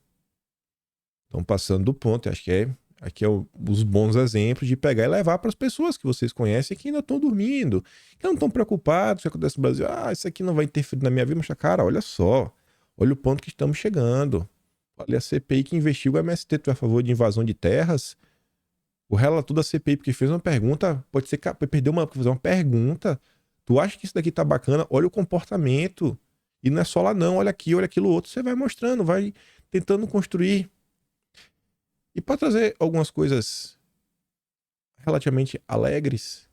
[SPEAKER 1] Estão passando do ponto. Eu acho que aqui é os bons exemplos de pegar e levar para as pessoas que vocês conhecem que ainda estão dormindo, que não estão preocupados com o que acontece no Brasil. Ah, isso aqui não vai interferir na minha vida. Mas, cara, olha só. Olha o ponto que estamos chegando. Olha a CPI que investiga o MST a favor de invasão de terras. O relator da CPI, porque fez uma pergunta, pode perder fazer uma pergunta. Tu acha que isso daqui tá bacana? Olha o comportamento. E não é só lá não, olha aqui, olha aquilo outro. Você vai mostrando, vai tentando construir. E para trazer algumas coisas relativamente alegres,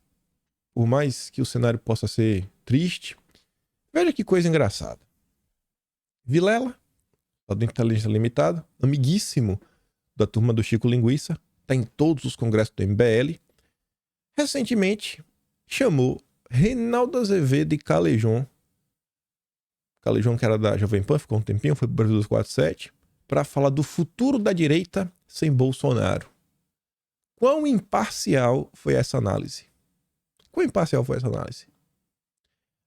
[SPEAKER 1] por mais que o cenário possa ser triste, veja que coisa engraçada. Vilela, lá do Inteligência Limitada, amiguíssimo da turma do Chico Linguiça, está em todos os congressos do MBL, recentemente chamou Reinaldo Azevedo e Calejon, que era da Jovem Pan, ficou um tempinho, foi para o Brasil 247, para falar do futuro da direita sem Bolsonaro. Quão imparcial foi essa análise?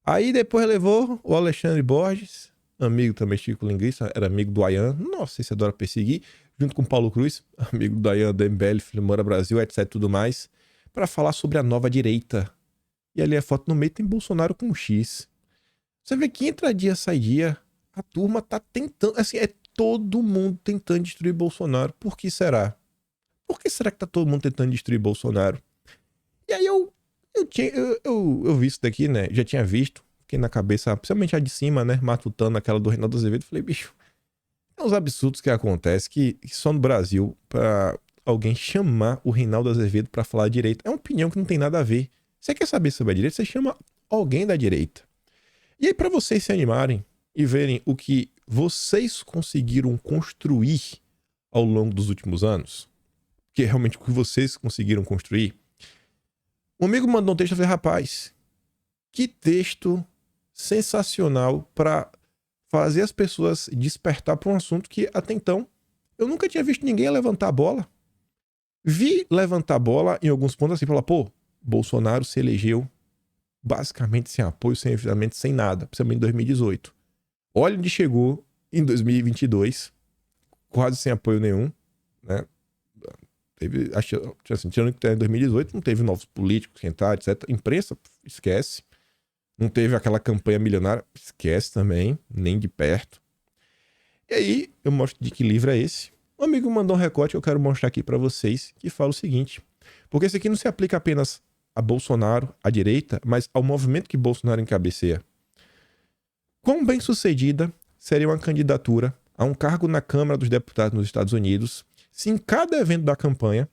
[SPEAKER 1] Aí depois levou o Alexandre Borges, amigo também Chico Linguiça, era amigo do Ayan, nossa, esse adora perseguir, junto com Paulo Cruz, amigo da Ian Dembele, Filmora Brasil, etc, tudo mais, para falar sobre a nova direita. E ali a foto no meio tem Bolsonaro com um X. Você vê que entra dia, sai dia, a turma tá tentando, assim, é todo mundo tentando destruir Bolsonaro. Por que será? Por que será que tá todo mundo tentando destruir Bolsonaro? E aí eu vi isso daqui, né? Já tinha visto, fiquei na cabeça, principalmente a de cima, né? Matutando aquela do Reinaldo Azevedo. Falei, bicho, é uns absurdos que acontecem que só no Brasil, pra alguém chamar o Reinaldo Azevedo pra falar direito, é uma opinião que não tem nada a ver. Você quer saber sobre a direita? Você chama alguém da direita. E aí, pra vocês se animarem e verem o que vocês conseguiram construir ao longo dos últimos anos, que é realmente o que vocês conseguiram construir, um amigo mandou um texto e falei, rapaz, que texto sensacional para fazer as pessoas despertar para um assunto que até então eu nunca tinha visto ninguém levantar a bola. Vi levantar a bola em alguns pontos assim, falar, pô, Bolsonaro se elegeu basicamente sem apoio, sem financiamento, sem nada, principalmente em 2018. Olha onde chegou em 2022, quase sem apoio nenhum, né? Teve, assim, tirando que em 2018 não teve novos políticos que entraram, etc. Imprensa, esquece. Não teve aquela campanha milionária, esquece também, nem de perto. E aí, eu mostro de que livro é esse. Um amigo mandou um recorte que eu quero mostrar aqui para vocês, que fala o seguinte. Porque esse aqui não se aplica apenas a Bolsonaro, à direita, mas ao movimento que Bolsonaro encabeceia. Quão bem sucedida seria uma candidatura a um cargo na Câmara dos Deputados nos Estados Unidos se em cada evento da campanha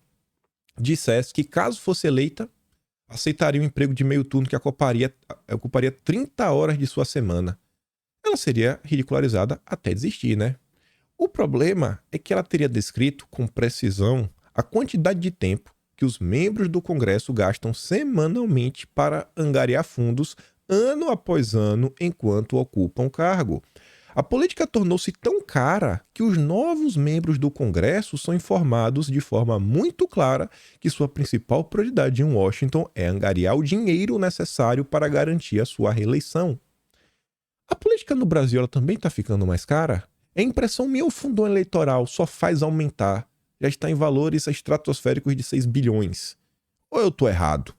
[SPEAKER 1] dissesse que, caso fosse eleita, aceitaria um emprego de meio turno que ocuparia 30 horas de sua semana. Ela seria ridicularizada até desistir, né? O problema é que ela teria descrito com precisão a quantidade de tempo que os membros do Congresso gastam semanalmente para angariar fundos ano após ano enquanto ocupam o cargo. A política tornou-se tão cara que os novos membros do Congresso são informados de forma muito clara que sua principal prioridade em Washington é angariar o dinheiro necessário para garantir a sua reeleição. A política no Brasil ela também está ficando mais cara? É impressão minha, o fundão eleitoral só faz aumentar. Já está em valores estratosféricos de 6 bilhões. Ou eu estou errado?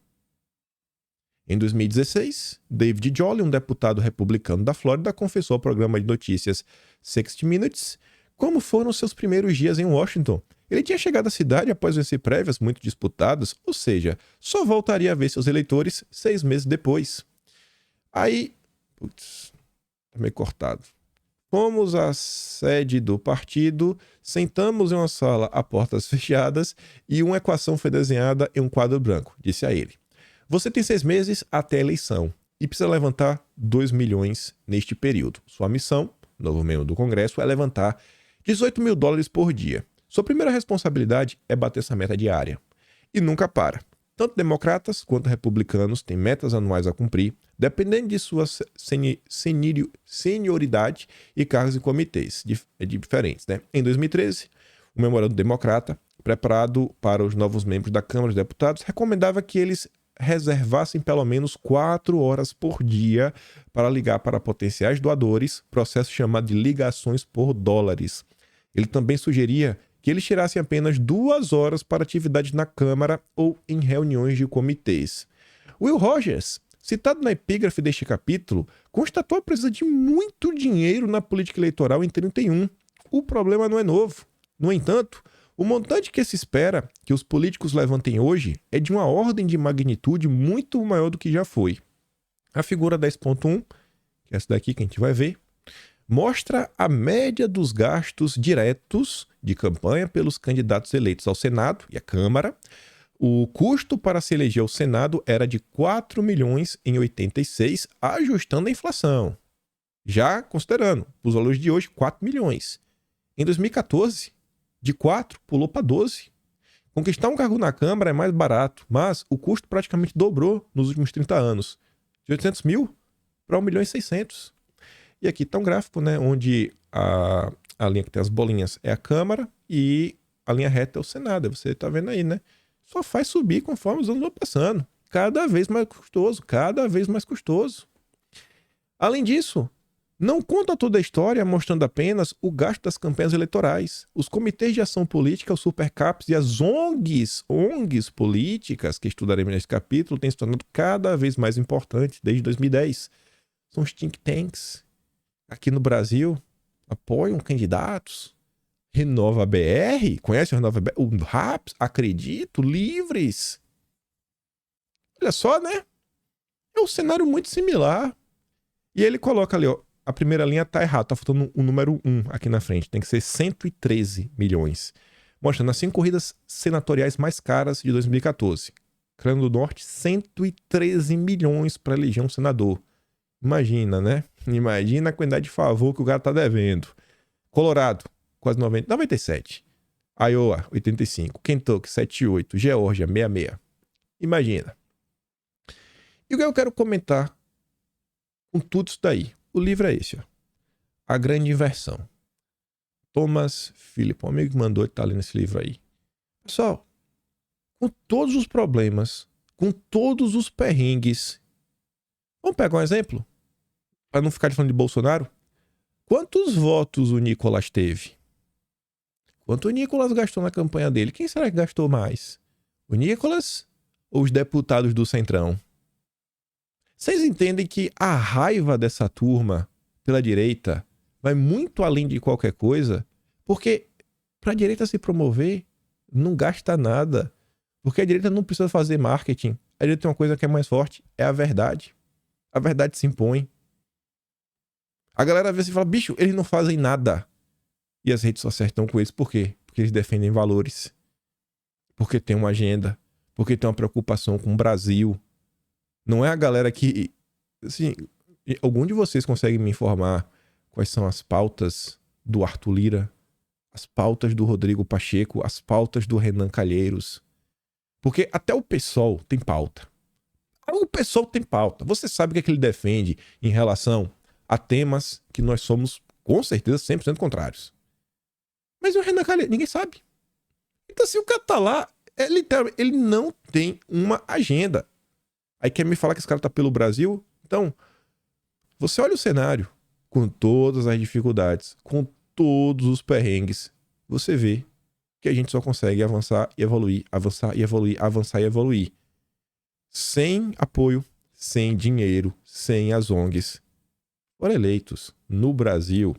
[SPEAKER 1] Em 2016, David Jolly, um deputado republicano da Flórida, confessou ao programa de notícias 60 Minutes como foram seus primeiros dias em Washington. Ele tinha chegado à cidade após vencer prévias muito disputadas, ou seja, só voltaria a ver seus eleitores 6 meses depois. Aí, tá meio cortado. Fomos à sede do partido, sentamos em uma sala a portas fechadas e uma equação foi desenhada em um quadro branco, disse a ele. Você tem 6 meses até a eleição e precisa levantar 2 milhões neste período. Sua missão, novo membro do Congresso, é levantar $18 mil por dia. Sua primeira responsabilidade é bater essa meta diária. E nunca para. Tanto democratas quanto republicanos têm metas anuais a cumprir, dependendo de sua senioridade e cargos em comitês diferentes, né? Em 2013, o memorando democrata, preparado para os novos membros da Câmara dos Deputados, recomendava que eles reservassem pelo menos 4 horas por dia para ligar para potenciais doadores, processo chamado de ligações por dólares. Ele também sugeria que eles tirassem apenas 2 horas para atividades na Câmara ou em reuniões de comitês. Will Rogers, citado na epígrafe deste capítulo, constatou a presença de muito dinheiro na política eleitoral em 31. O problema não é novo. No entanto, o montante que se espera que os políticos levantem hoje é de uma ordem de magnitude muito maior do que já foi. A figura 10.1, que é essa daqui que a gente vai ver, mostra a média dos gastos diretos de campanha pelos candidatos eleitos ao Senado e à Câmara. O custo para se eleger ao Senado era de 4 milhões em 86, ajustando a inflação. Já considerando, os valores de hoje, 4 milhões. Em 2014, de 4 pulou para 12. Conquistar um cargo na Câmara é mais barato, mas o custo praticamente dobrou nos últimos 30 anos. De 800 mil para 1 milhão e 600. E aqui está um gráfico, né, onde a linha que tem as bolinhas é a Câmara e a linha reta é o Senado. Você está vendo aí, né? Só faz subir conforme os anos vão passando. Cada vez mais custoso, cada vez mais custoso. Além disso, Não conta toda a história mostrando apenas o gasto das campanhas eleitorais. Os comitês de ação política, os supercaps e as ONGs políticas, que estudaremos neste capítulo, têm se tornado cada vez mais importantes desde 2010. São os think tanks. Aqui no Brasil, apoiam candidatos. Renova BR, conhece o Renova BR? O RAPS, Acredito, Livres. Olha só, né? É um cenário muito similar. E ele coloca ali, ó, a primeira linha tá errada, tá faltando o número 1 aqui na frente. Tem que ser 113 milhões. Mostrando as 5 corridas senatoriais mais caras de 2014. Rio Grande do Norte, 113 milhões para eleger um senador. Imagina, né? Imagina a quantidade de favor que o cara tá devendo. Colorado, quase 90, 97. Iowa, 85. Kentucky, 78. Geórgia, 66. Imagina. E o que eu quero comentar com tudo isso daí? O livro é esse, ó. A Grande Inversão. Thomas Philip, um amigo que mandou, ele tá lendo esse livro aí. Pessoal, com todos os problemas, com todos os perrengues, vamos pegar um exemplo? Para não ficar falando de Bolsonaro. Quantos votos o Nicolas teve? Quanto o Nicolas gastou na campanha dele? Quem será que gastou mais? O Nicolas ou os deputados do Centrão? Vocês entendem que a raiva dessa turma pela direita vai muito além de qualquer coisa? Porque para a direita se promover, não gasta nada. Porque a direita não precisa fazer marketing. A direita tem uma coisa que é mais forte, é a verdade. A verdade se impõe. A galera vê assim e fala, bicho, eles não fazem nada. E as redes sociais estão com eles. Por quê? Porque eles defendem valores. Porque tem uma agenda. Porque tem uma preocupação com o Brasil. Não é a galera que... Assim, algum de vocês consegue me informar quais são as pautas do Arthur Lira? As pautas do Rodrigo Pacheco? As pautas do Renan Calheiros? Porque até o PSOL tem pauta. O PSOL tem pauta. Você sabe o que é que ele defende em relação a temas que nós somos, com certeza, 100% contrários. Mas o Renan Calheiros, ninguém sabe. Então, se o cara tá lá, literalmente, ele não tem uma agenda. Aí quer me falar que esse cara tá pelo Brasil? Então, você olha o cenário, com todas as dificuldades, com todos os perrengues, você vê que a gente só consegue avançar e evoluir, avançar e evoluir, avançar e evoluir. Sem apoio, sem dinheiro, sem as ONGs. Foram eleitos no Brasil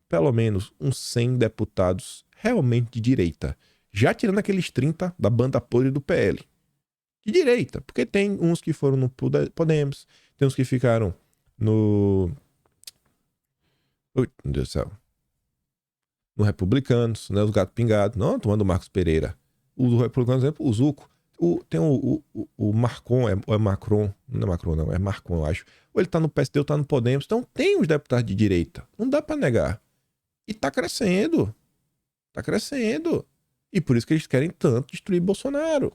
[SPEAKER 1] pelo menos uns 100 deputados realmente de direita. Já tirando aqueles 30 da banda podre do PL. De direita, porque tem uns que foram no Podemos, tem uns que ficaram no... Ui, meu Deus do céu. No Republicanos, né? Os gatos pingados. Não, tomando o Marcos Pereira. O Republicanos, por exemplo, o Zucco. Tem o Marcon, é Macron. Não é Macron, não. É Marcon, eu acho. Ou ele tá no PSD ou tá no Podemos. Então tem os deputados de direita. Não dá pra negar. E tá crescendo. Tá crescendo. E por isso que eles querem tanto destruir Bolsonaro.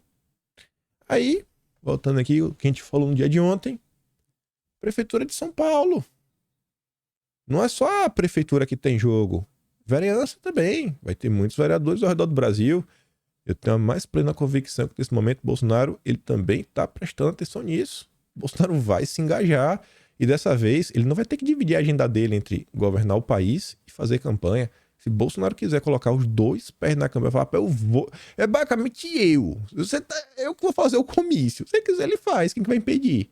[SPEAKER 1] Aí, voltando aqui, o que a gente falou no dia de ontem. Prefeitura de São Paulo. Não é só a prefeitura que tem jogo. Vereança também. Vai ter muitos vereadores ao redor do Brasil. Eu tenho a mais plena convicção que nesse momento Bolsonaro, ele também está prestando atenção nisso. Bolsonaro vai se engajar e dessa vez ele não vai ter que dividir a agenda dele entre governar o país e fazer campanha. Se Bolsonaro quiser colocar os dois pés na câmera e falar, eu vou... É basicamente eu. Eu que vou fazer o comício. Se ele quiser, ele faz. Quem que vai impedir?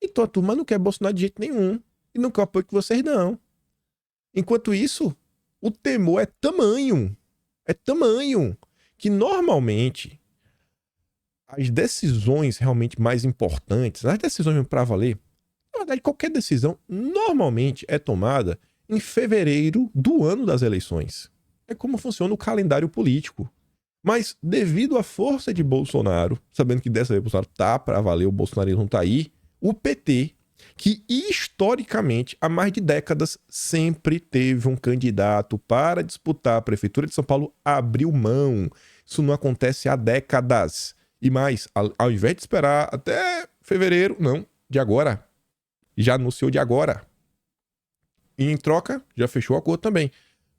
[SPEAKER 1] Então a turma não quer Bolsonaro de jeito nenhum. E não quer o apoio que vocês dão. Enquanto isso, o temor é tamanho. É tamanho. Que normalmente as decisões realmente mais importantes, as decisões para valer, na verdade, qualquer decisão normalmente é tomada em fevereiro do ano das eleições. É como funciona o calendário político. Mas devido à força de Bolsonaro, sabendo que dessa vez o Bolsonaro tá para valer, o bolsonarismo tá aí, o PT, que historicamente, há mais de décadas, sempre teve um candidato para disputar a Prefeitura de São Paulo, abriu mão. Isso não acontece há décadas. E mais, ao invés de esperar até fevereiro, não, de agora. Já anunciou de agora. E em troca, já fechou o acordo também.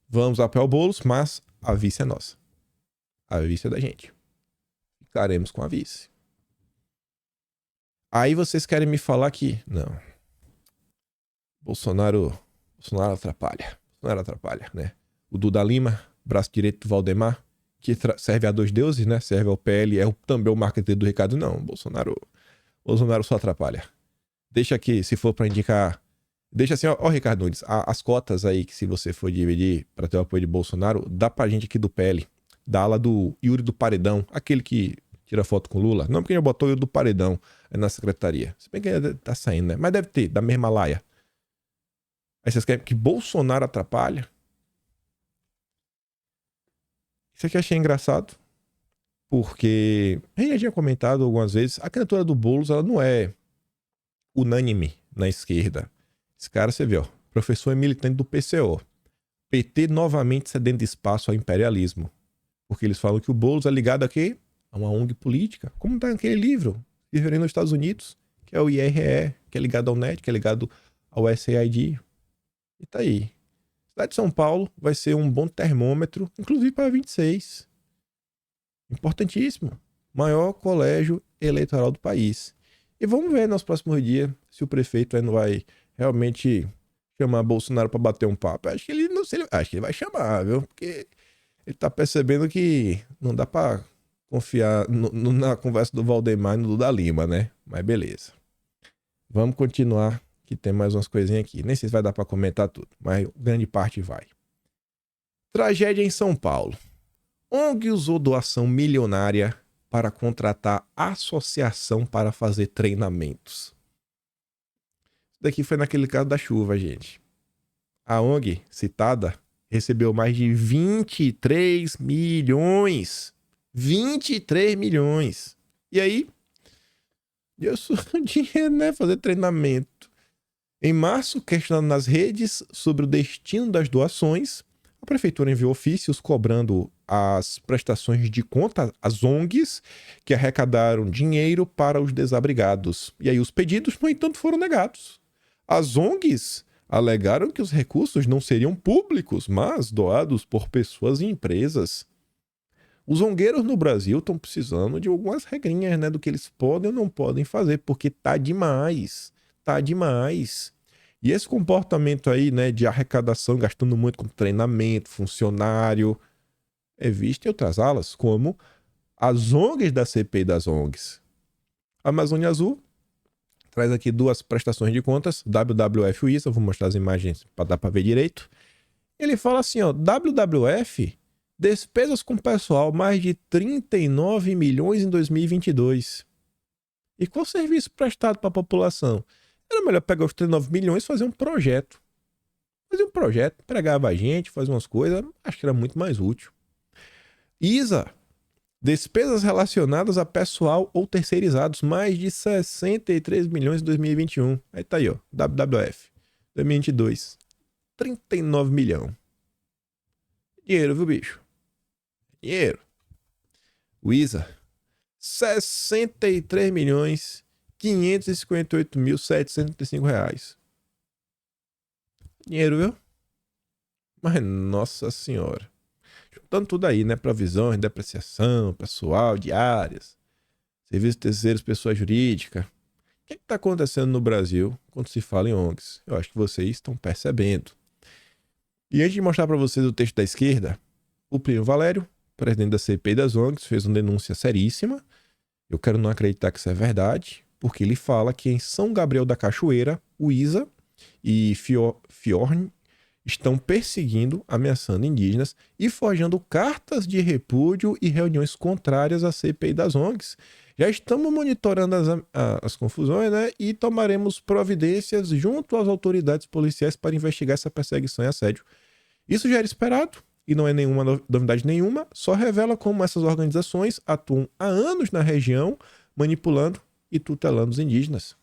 [SPEAKER 1] Vamos apoiar o Boulos, mas a vice é nossa. A vice é da gente. Ficaremos com a vice. Aí vocês querem me falar que... Não. Bolsonaro atrapalha. Bolsonaro atrapalha, né? O Duda Lima, braço direito do Valdemar, que serve a dois deuses, né? Serve ao PL, também o marketing do Ricardo. Não, Bolsonaro só atrapalha. Deixa aqui, se for pra indicar... Deixa assim, ó Ricardo Nunes, as cotas aí que se você for dividir pra ter o apoio de Bolsonaro, dá pra gente aqui do PL, da ala do Yuri do Paredão, aquele que tira foto com Lula. Não, porque ele botou o Yuri do Paredão na secretaria. Se bem que tá saindo, né? Mas deve ter, da mesma laia. Aí vocês querem que Bolsonaro atrapalha? Isso aqui eu achei engraçado, porque a gente já tinha comentado algumas vezes, a candidatura do Boulos, ela não é unânime na esquerda. Esse cara, você vê, ó, professor é militante do PCO. PT novamente cedendo espaço ao imperialismo. Porque eles falam que o Boulos é ligado a quê? A uma ONG política. Como tá naquele livro, vivendo nos Estados Unidos, que é o IRE, que é ligado ao NET, que é ligado ao SAID. E tá aí. Cidade de São Paulo vai ser um bom termômetro, inclusive para 26. Importantíssimo. Maior colégio eleitoral do país. E vamos ver nos próximos dias se o prefeito não vai realmente chamar Bolsonaro para bater um papo. Acho que ele não sei, acho que ele vai chamar, viu? Porque ele tá percebendo que não dá para confiar na conversa do Valdemar e do Duda Lima, né? Mas beleza. Vamos continuar, que tem mais umas coisinhas aqui. Nem sei se vai dar para comentar tudo, mas grande parte vai. Tragédia em São Paulo. ONG usou doação milionária para contratar associação para fazer treinamentos. Isso daqui foi naquele caso da chuva, gente. A ONG citada recebeu mais de 23 milhões. 23 milhões. E aí, deu dinheiro, né? Fazer treinamento. Em março, questionando nas redes sobre o destino das doações, a prefeitura enviou ofícios cobrando as prestações de conta às ONGs que arrecadaram dinheiro para os desabrigados. E aí os pedidos, no entanto, foram negados. As ONGs alegaram que os recursos não seriam públicos, mas doados por pessoas e empresas. Os ongueiros no Brasil estão precisando de algumas regrinhas, né, do que eles podem ou não podem fazer, porque tá demais. Tá demais. E esse comportamento aí, né, de arrecadação, gastando muito com treinamento, funcionário, é visto em outras alas, como as ONGs da CPI das ONGs. A Amazônia Azul traz aqui duas prestações de contas, WWF e ISA, vou mostrar as imagens para dar para ver direito. Ele fala assim, ó, WWF, despesas com pessoal, mais de 39 milhões em 2022. E qual serviço prestado para a população? Era melhor pegar os 39 milhões e fazer um projeto. Fazer um projeto, pregava a gente, fazer umas coisas, acho que era muito mais útil. ISA, despesas relacionadas a pessoal ou terceirizados, mais de 63 milhões em 2021. Aí tá aí, ó, WWF, 2022, 39 milhões. Dinheiro, viu, bicho? Dinheiro. O ISA, 63 milhões 558.735 reais. Dinheiro, viu? Mas, nossa senhora. Juntando tudo aí, né? Provisões, depreciação, pessoal, diárias, serviços terceiros, pessoa jurídica. O que está acontecendo no Brasil quando se fala em ONGs? Eu acho que vocês estão percebendo. E antes de mostrar para vocês o texto da esquerda, o Plínio Valério, presidente da CPI das ONGs, fez uma denúncia seríssima. Eu quero não acreditar que isso é verdade, porque ele fala que em São Gabriel da Cachoeira, o ISA e Fiorn estão perseguindo, ameaçando indígenas e forjando cartas de repúdio e reuniões contrárias à CPI das ONGs. Já estamos monitorando as confusões, né? E tomaremos providências junto às autoridades policiais para investigar essa perseguição e assédio. Isso já era esperado e não é nenhuma novidade nenhuma, só revela como essas organizações atuam há anos na região, manipulando e tutelando os indígenas.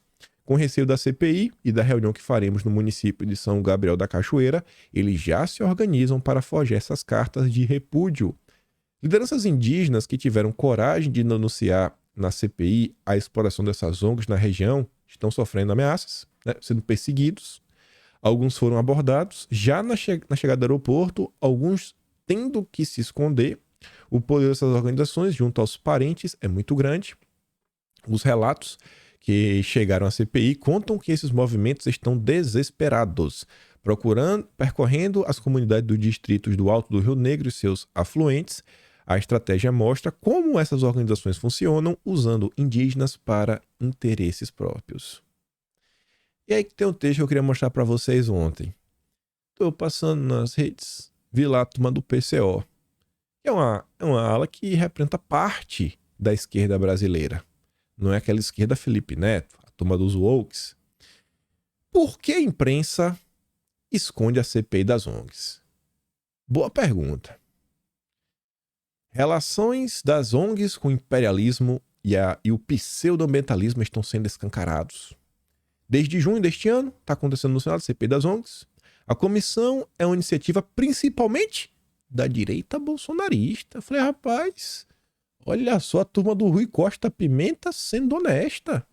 [SPEAKER 1] Com receio da CPI e da reunião que faremos no município de São Gabriel da Cachoeira, eles já se organizam para forjar essas cartas de repúdio. Lideranças indígenas que tiveram coragem de denunciar na CPI a exploração dessas ONGs na região estão sofrendo ameaças, né, sendo perseguidos. Alguns foram abordados já na chegada do aeroporto, alguns tendo que se esconder. O poder dessas organizações junto aos parentes é muito grande. Os relatos que chegaram à CPI contam que esses movimentos estão desesperados, percorrendo as comunidades dos distritos do Alto do Rio Negro e seus afluentes. A estratégia mostra como essas organizações funcionam usando indígenas para interesses próprios. E aí que tem um texto que eu queria mostrar para vocês ontem. Estou passando nas redes, vi lá a turma do PCO. É uma ala que representa parte da esquerda brasileira. Não é aquela esquerda Felipe Neto, a turma dos wokes. Por que a imprensa esconde a CPI das ONGs? Boa pergunta. Relações das ONGs com o imperialismo e o pseudo-ambientalismo estão sendo escancarados. Desde junho deste ano, está acontecendo no Senado a CPI das ONGs. A comissão é uma iniciativa principalmente da direita bolsonarista. Eu falei, rapaz, olha só a turma do Rui Costa Pimenta sendo honesta.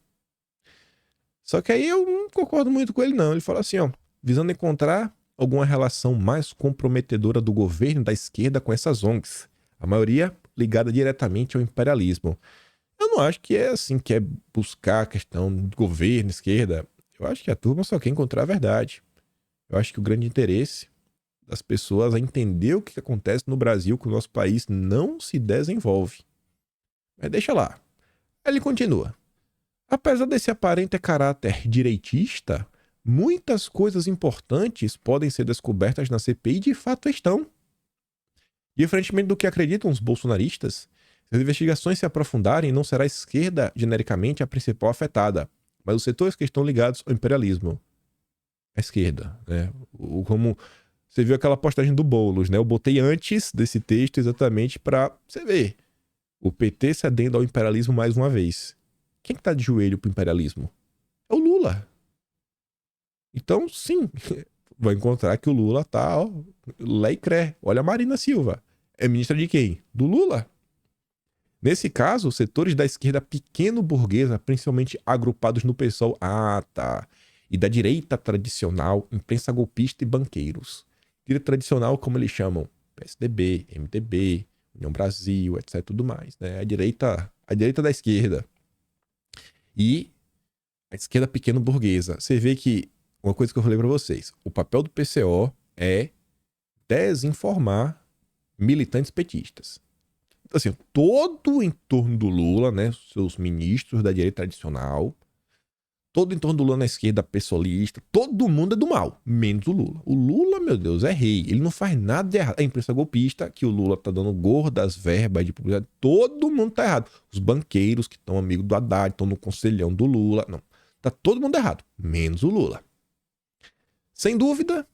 [SPEAKER 1] Só que aí eu não concordo muito com ele não. Ele fala assim, ó, visando encontrar alguma relação mais comprometedora do governo da esquerda com essas ONGs. A maioria ligada diretamente ao imperialismo. Eu não acho que é assim, que é buscar a questão do governo, esquerda. Eu acho que a turma só quer encontrar a verdade. Eu acho que o grande interesse das pessoas é entender o que acontece no Brasil, que o nosso país não se desenvolve. Mas deixa lá. Ele continua. Apesar desse aparente caráter direitista, muitas coisas importantes podem ser descobertas na CPI e de fato estão. Diferentemente do que acreditam os bolsonaristas, se as investigações se aprofundarem, não será a esquerda genericamente a principal afetada, mas os setores que estão ligados ao imperialismo. A esquerda, né? Como você viu aquela postagem do Boulos, né? Eu botei antes desse texto exatamente para você ver o PT cedendo ao imperialismo mais uma vez. Quem que tá de joelho pro imperialismo? É o Lula. Então, sim, vai encontrar que o Lula tá, ó, lá e cré. Olha a Marina Silva. É ministra de quem? Do Lula. Nesse caso, os setores da esquerda pequeno-burguesa, principalmente agrupados no PSOL, e da direita tradicional, imprensa golpista e banqueiros. Direita tradicional, como eles chamam, PSDB, MDB, União Brasil, etc, tudo mais, né? A direita da esquerda. E a esquerda pequeno-burguesa. Você vê que, uma coisa que eu falei para vocês, o papel do PCO é desinformar militantes petistas. Assim, todo o entorno do Lula, né, seus ministros da direita tradicional, todo o entorno do Lula na esquerda pessoalista, todo mundo é do mal, menos o Lula. O Lula, meu Deus, é rei. Ele não faz nada de errado. A imprensa golpista, que o Lula tá dando gordas verbas de publicidade, todo mundo tá errado. Os banqueiros que estão amigos do Haddad, estão no conselhão do Lula. Não, tá todo mundo errado, menos o Lula. Sem dúvida,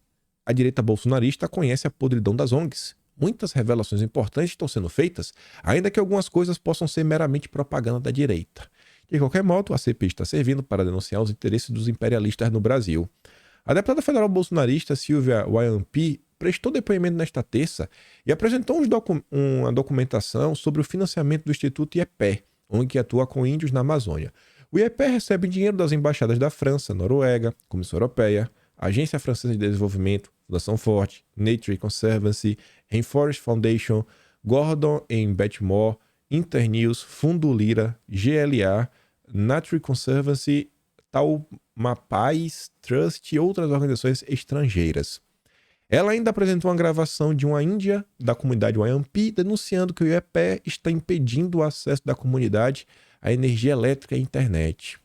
[SPEAKER 1] a direita bolsonarista conhece a podridão das ONGs. Muitas revelações importantes estão sendo feitas, ainda que algumas coisas possam ser meramente propaganda da direita. De qualquer modo, a CPI está servindo para denunciar os interesses dos imperialistas no Brasil. A deputada federal bolsonarista Silvia Wayampi prestou depoimento nesta terça e apresentou uma documentação sobre o financiamento do Instituto IEPE, ONG que atua com índios na Amazônia. O IEPE recebe dinheiro das embaixadas da França, Noruega, Comissão Europeia, Agência Francesa de Desenvolvimento, Fundação Forte, Nature Conservancy, Rainforest Foundation, Gordon em Betmore, Internews, Fundo Lira, GLA, Nature Conservancy, Taumapais Trust e outras organizações estrangeiras. Ela ainda apresentou uma gravação de uma índia da comunidade Wayampi denunciando que o IEPE está impedindo o acesso da comunidade à energia elétrica e internet.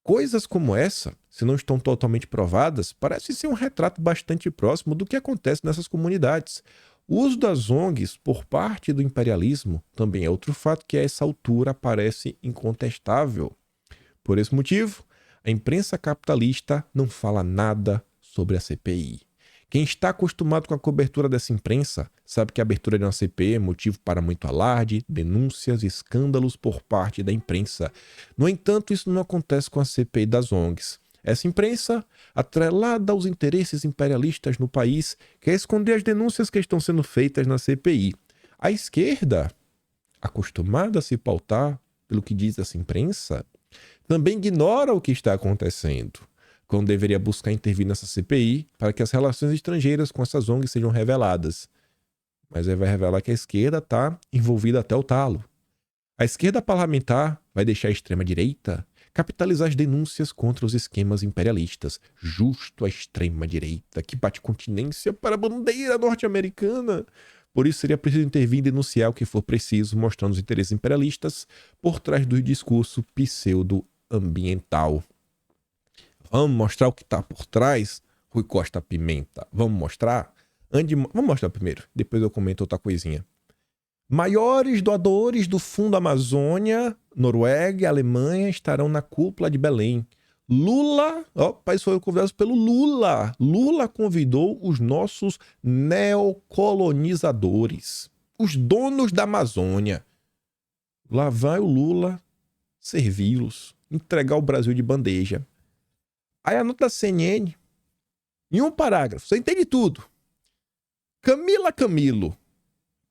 [SPEAKER 1] Coisas como essa, se não estão totalmente provadas, parece ser um retrato bastante próximo do que acontece nessas comunidades. O uso das ONGs por parte do imperialismo também é outro fato que a essa altura parece incontestável. Por esse motivo, a imprensa capitalista não fala nada sobre a CPI. Quem está acostumado com a cobertura dessa imprensa sabe que a abertura de uma CPI é motivo para muito alarde, denúncias e escândalos por parte da imprensa. No entanto, isso não acontece com a CPI das ONGs. Essa imprensa, atrelada aos interesses imperialistas no país, quer esconder as denúncias que estão sendo feitas na CPI. A esquerda, acostumada a se pautar pelo que diz essa imprensa, também ignora o que está acontecendo, quando deveria buscar intervir nessa CPI para que as relações estrangeiras com essas ONGs sejam reveladas. Mas aí vai revelar que a esquerda está envolvida até o talo. A esquerda parlamentar vai deixar a extrema-direita capitalizar as denúncias contra os esquemas imperialistas, justo à extrema-direita, que bate continência para a bandeira norte-americana. Por isso seria preciso intervir e denunciar o que for preciso, mostrando os interesses imperialistas por trás do discurso pseudo-ambiental. Vamos mostrar o que está por trás, Rui Costa Pimenta. Vamos mostrar? Vamos mostrar primeiro, depois eu comento outra coisinha. Maiores doadores do Fundo Amazônia, Noruega e Alemanha estarão na cúpula de Belém. Lula, país foi convidado pelo Lula. Lula convidou os nossos neocolonizadores, os donos da Amazônia. Lá vai o Lula servi-los, entregar o Brasil de bandeja. Aí a nota da CNN, em um parágrafo, você entende tudo. Camila Camilo.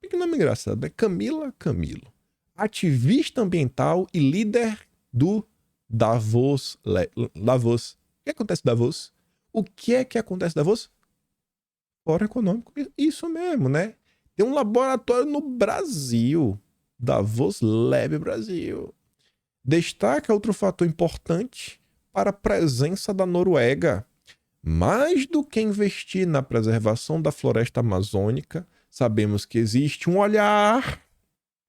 [SPEAKER 1] Que nome engraçado, né? Camila Camilo. Ativista ambiental e líder do Davos. Davos. O que acontece em Davos? O que acontece em Davos? Fórum Econômico. Isso mesmo, né? Tem um laboratório no Brasil. Davos Lab Brasil. Destaca outro fator importante para a presença da Noruega. Mais do que investir na preservação da floresta amazônica, sabemos que existe um olhar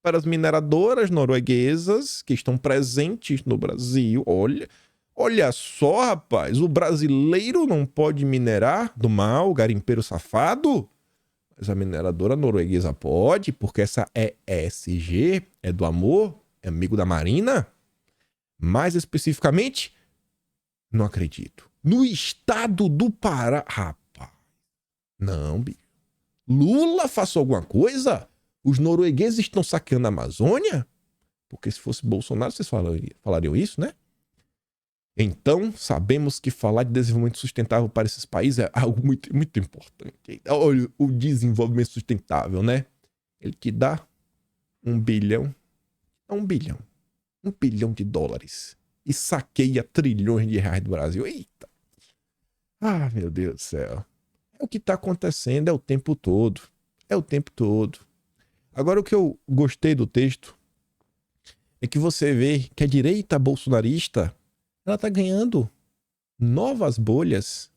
[SPEAKER 1] para as mineradoras norueguesas que estão presentes no Brasil. Olha só, rapaz, o brasileiro não pode minerar do mal, garimpeiro safado? Mas a mineradora norueguesa pode, porque essa ESG é do amor, é amigo da Marina. Mais especificamente, não acredito. No estado do Pará, rapaz. Não, bicho. Lula faça alguma coisa? Os noruegueses estão saqueando a Amazônia? Porque se fosse Bolsonaro, vocês falariam isso, né? Então, sabemos que falar de desenvolvimento sustentável para esses países é algo muito, muito importante. Olha, o desenvolvimento sustentável, né? Ele que dá $1 bilhão de dólares e saqueia trilhões de reais do Brasil. Eita! Ah, meu Deus do céu. É o que está acontecendo, é o tempo todo. É o tempo todo. Agora, o que eu gostei do texto é que você vê que a direita bolsonarista ela está ganhando novas bolhas.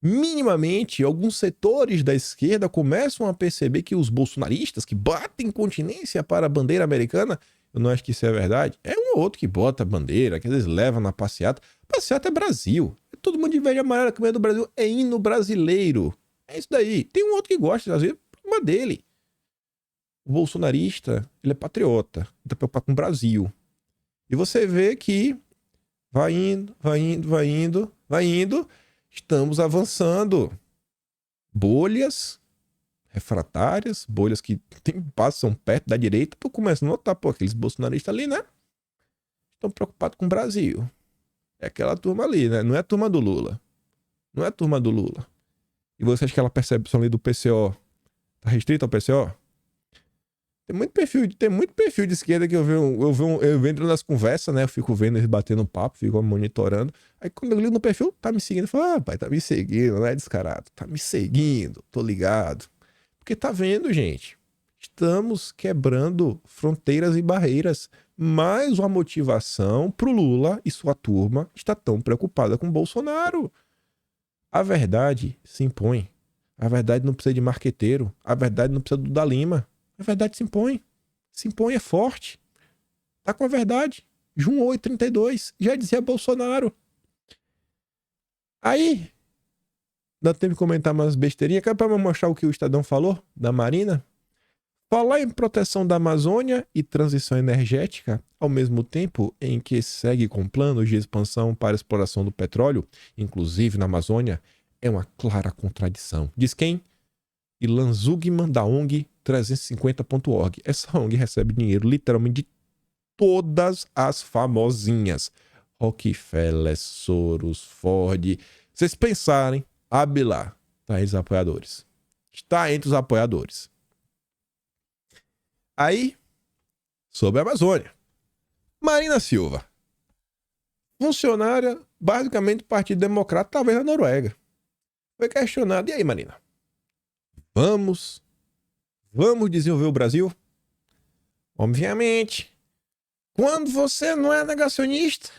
[SPEAKER 1] Minimamente, alguns setores da esquerda começam a perceber que os bolsonaristas que batem continência para a bandeira americana, eu não acho que isso é verdade, é um ou outro que bota a bandeira, que às vezes leva na passeata. Passeata é Brasil. Todo mundo de verde e amarelo, a camisa do Brasil é hino brasileiro. É isso daí. Tem um outro que gosta, às vezes, problema dele. O bolsonarista, ele é patriota, ele tá preocupado com o Brasil. E você vê que vai indo. Estamos avançando. Bolhas refratárias, bolhas que passam perto da direita. Tô começando a notar, aqueles bolsonaristas ali, né? Estão preocupados com o Brasil. É aquela turma ali, né? Não é a turma do Lula. Não é a turma do Lula. E você acha que aquela percepção ali do PCO tá restrita ao PCO? Tem muito perfil de esquerda que eu entro nas conversas, né? Eu fico vendo eles batendo papo, fico monitorando. Aí quando eu ligo no perfil, tá me seguindo. Eu falo, pai, tá me seguindo, não é descarado. Tá me seguindo, tô ligado. Porque tá vendo, gente. Estamos quebrando fronteiras e barreiras. Mais uma motivação pro Lula e sua turma estar tão preocupada com Bolsonaro. A verdade se impõe. A verdade não precisa de marqueteiro. A verdade não precisa do da Lima. A verdade se impõe. Se impõe, é forte. Tá com a verdade. João 8,32. Já dizia Bolsonaro. Aí, dá tempo de comentar umas besteirinhas. Quer pra mostrar o que o Estadão falou da Marina? Falar em proteção da Amazônia e transição energética, ao mesmo tempo em que segue com planos de expansão para a exploração do petróleo, inclusive na Amazônia, é uma clara contradição. Diz quem? Ilan Zugman, da ONG 350.org. Essa ONG recebe dinheiro literalmente de todas as famosinhas. Rockefeller, Soros, Ford. Vocês pensarem, abre lá. Tá entre os apoiadores. Está entre os apoiadores. Aí, sobre a Amazônia. Marina Silva. Funcionária, basicamente, do Partido Democrata, talvez na Noruega. Foi questionada. E aí, Marina? Vamos desenvolver o Brasil? Obviamente. Quando você não é negacionista,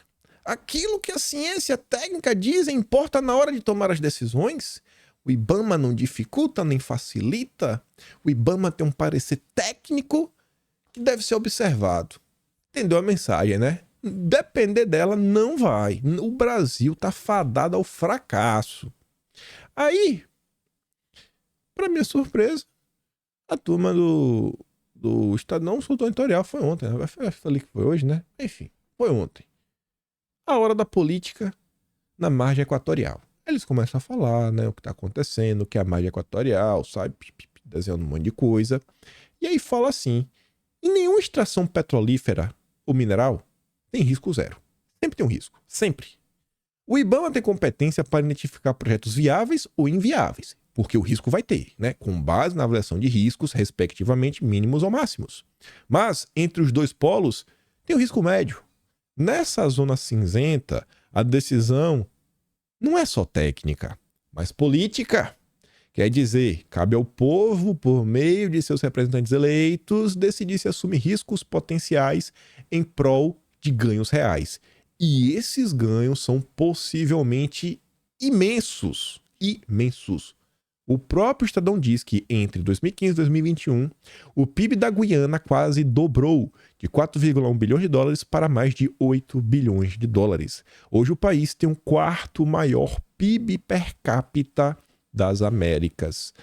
[SPEAKER 1] Aquilo que a ciência técnica diz importa na hora de tomar as decisões. O IBAMA não dificulta nem facilita. O IBAMA tem um parecer técnico que deve ser observado. Entendeu a mensagem, né? Depender dela, não vai. O Brasil tá fadado ao fracasso. Aí, para minha surpresa, a turma do Estadão soltou um editorial. Foi ontem, né? Eu falei que foi hoje, né? Enfim, foi ontem. A hora da política na margem equatorial. Eles começam a falar, né, o que está acontecendo, que é a margem equatorial, sabe, desenhando um monte de coisa. E aí fala assim, em nenhuma extração petrolífera ou mineral tem risco zero. Sempre tem um risco, sempre. O IBAMA tem competência para identificar projetos viáveis ou inviáveis, porque o risco vai ter, né, com base na avaliação de riscos, respectivamente, mínimos ou máximos. Mas, entre os dois polos, tem o risco médio. Nessa zona cinzenta, a decisão não é só técnica, mas política. Quer dizer, cabe ao povo, por meio de seus representantes eleitos, decidir se assume riscos potenciais em prol de ganhos reais. E esses ganhos são possivelmente imensos. Imensos. O próprio Estadão diz que entre 2015 e 2021, o PIB da Guiana quase dobrou de 4,1 bilhões de dólares para mais de 8 bilhões de dólares. Hoje o país tem o quarto maior PIB per capita das Américas.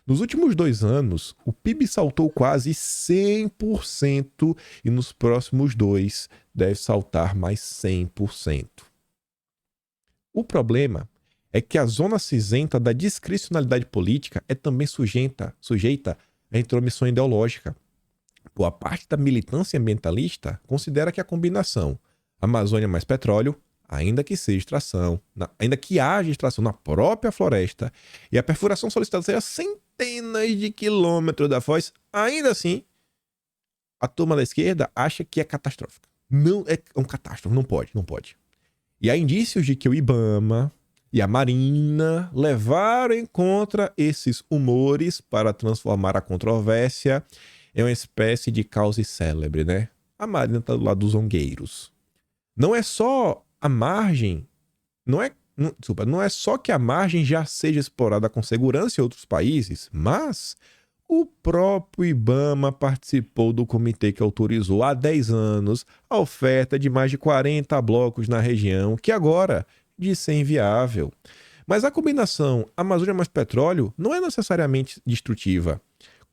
[SPEAKER 1] Nos últimos 2 anos, o PIB saltou quase 100% e nos próximos 2 deve saltar mais 100%. O problema é que a zona cinzenta da discricionalidade política é também sujeita à intromissão ideológica. Boa parte da militância ambientalista considera que a combinação Amazônia mais petróleo, ainda que haja extração na própria floresta e a perfuração solicitada seja centenas de quilômetros da foz, ainda assim, a turma da esquerda acha que é catastrófica. Não é um catástrofe, não pode. E há indícios de que o IBAMA e a Marina levaram em conta esses humores para transformar a controvérsia em uma espécie de causa célebre, né? A Marina está do lado dos zongueiros. Não é só a margem, não é só que a margem já seja explorada com segurança em outros países, mas o próprio IBAMA participou do comitê que autorizou há 10 anos a oferta de mais de 40 blocos na região, que agora de ser inviável. Mas a combinação Amazônia mais petróleo não é necessariamente destrutiva.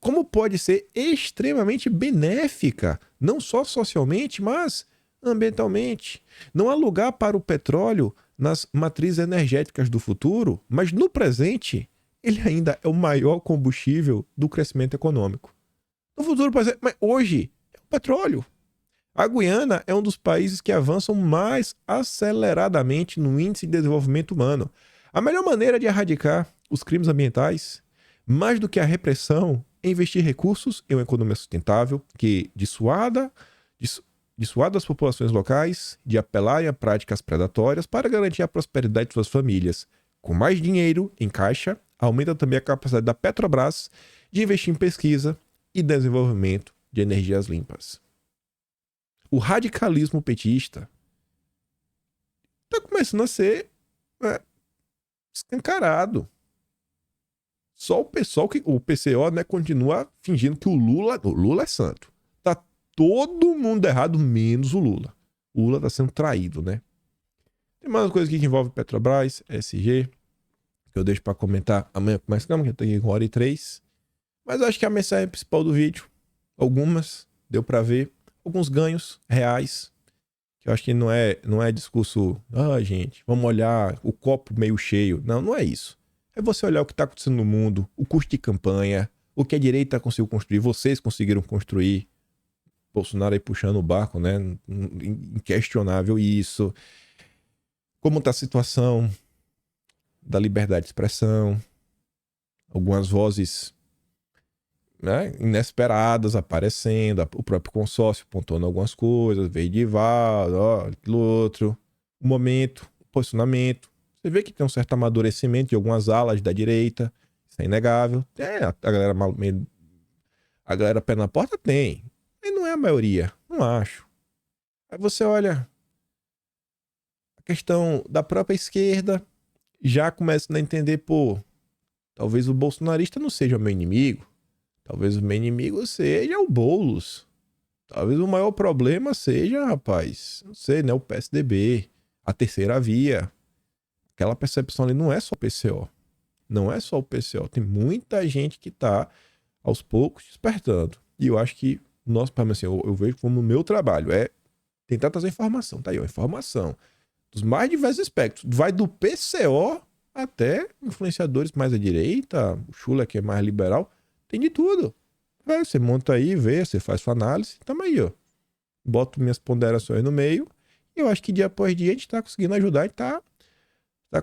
[SPEAKER 1] Como pode ser extremamente benéfica, não só socialmente, mas ambientalmente. Não há lugar para o petróleo nas matrizes energéticas do futuro, mas no presente, ele ainda é o maior combustível do crescimento econômico. No futuro, mas hoje, é o petróleo. A Guiana é um dos países que avançam mais aceleradamente no índice de desenvolvimento humano. A melhor maneira de erradicar os crimes ambientais, mais do que a repressão, é investir recursos em uma economia sustentável que dissuada as populações locais de apelarem a práticas predatórias para garantir a prosperidade de suas famílias. Com mais dinheiro em caixa, aumenta também a capacidade da Petrobras de investir em pesquisa e desenvolvimento de energias limpas. O radicalismo petista está começando a ser escancarado. Só o pessoal o PCO, né, continua fingindo que o Lula é santo. Tá todo mundo errado, menos o Lula. O Lula tá sendo traído, né? Tem mais uma coisa aqui que envolve Petrobras, ESG, que eu deixo para comentar amanhã com mais calma, que eu tô aqui com 1h03. Mas eu acho que a mensagem principal do vídeo, algumas, deu para ver, alguns ganhos reais, que eu acho que não é discurso, gente, vamos olhar o copo meio cheio. Não é isso. É você olhar o que está acontecendo no mundo, o custo de campanha, o que a direita conseguiu construir, vocês conseguiram construir. Bolsonaro aí puxando o barco, né? Inquestionável isso. Como está a situação da liberdade de expressão, algumas vozes, né, inesperadas aparecendo, o próprio consórcio apontando algumas coisas, veio de Val, aquilo outro, o momento, o posicionamento. Você vê que tem um certo amadurecimento de algumas alas da direita, isso é inegável. A galera pé na porta tem, mas não é a maioria, não acho. Aí você olha, A questão da própria esquerda já começando a entender, pô, talvez o bolsonarista não seja o meu inimigo. Talvez o meu inimigo seja o Boulos. Talvez o maior problema seja, rapaz, não sei, né? O PSDB, a terceira via. Aquela percepção ali não é só o PCO. Não é só o PCO. Tem muita gente que tá, aos poucos, despertando. E eu acho que, nosso, assim, eu vejo como o meu trabalho é tentar trazer informação. Tá aí, ó, informação. Dos mais diversos aspectos. Vai do PCO até influenciadores mais à direita, o Chula que é mais liberal. Tem de tudo. Vai, você monta aí, vê, você faz sua análise. Tamo aí, ó. Boto minhas ponderações no meio. E eu acho que dia após dia a gente tá conseguindo ajudar e tá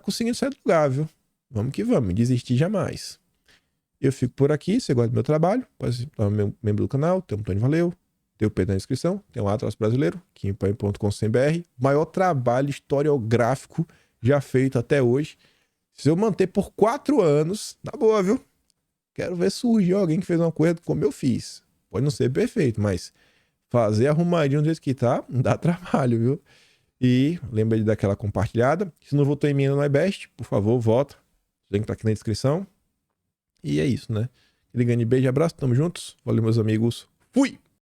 [SPEAKER 1] conseguindo sair do lugar, viu? Vamos que vamos, desistir jamais. Eu fico por aqui, você gosta do meu trabalho, pode se tornar membro do canal, tem um botão de valeu, tem o P na descrição, tem o Atlas Brasileiro, quimpanho.com.br, maior trabalho historiográfico já feito até hoje. Se eu manter por 4 anos, tá boa, viu? Quero ver surgir alguém que fez uma coisa como eu fiz. Pode não ser perfeito, mas fazer arrumadinho do jeito que tá, dá trabalho, viu? E lembra de dar aquela compartilhada. Se não votou em mim no iBest, por favor, vota. O link tá aqui na descrição. E é isso, né? Aquele grande beijo e abraço, tamo juntos. Valeu, meus amigos. Fui!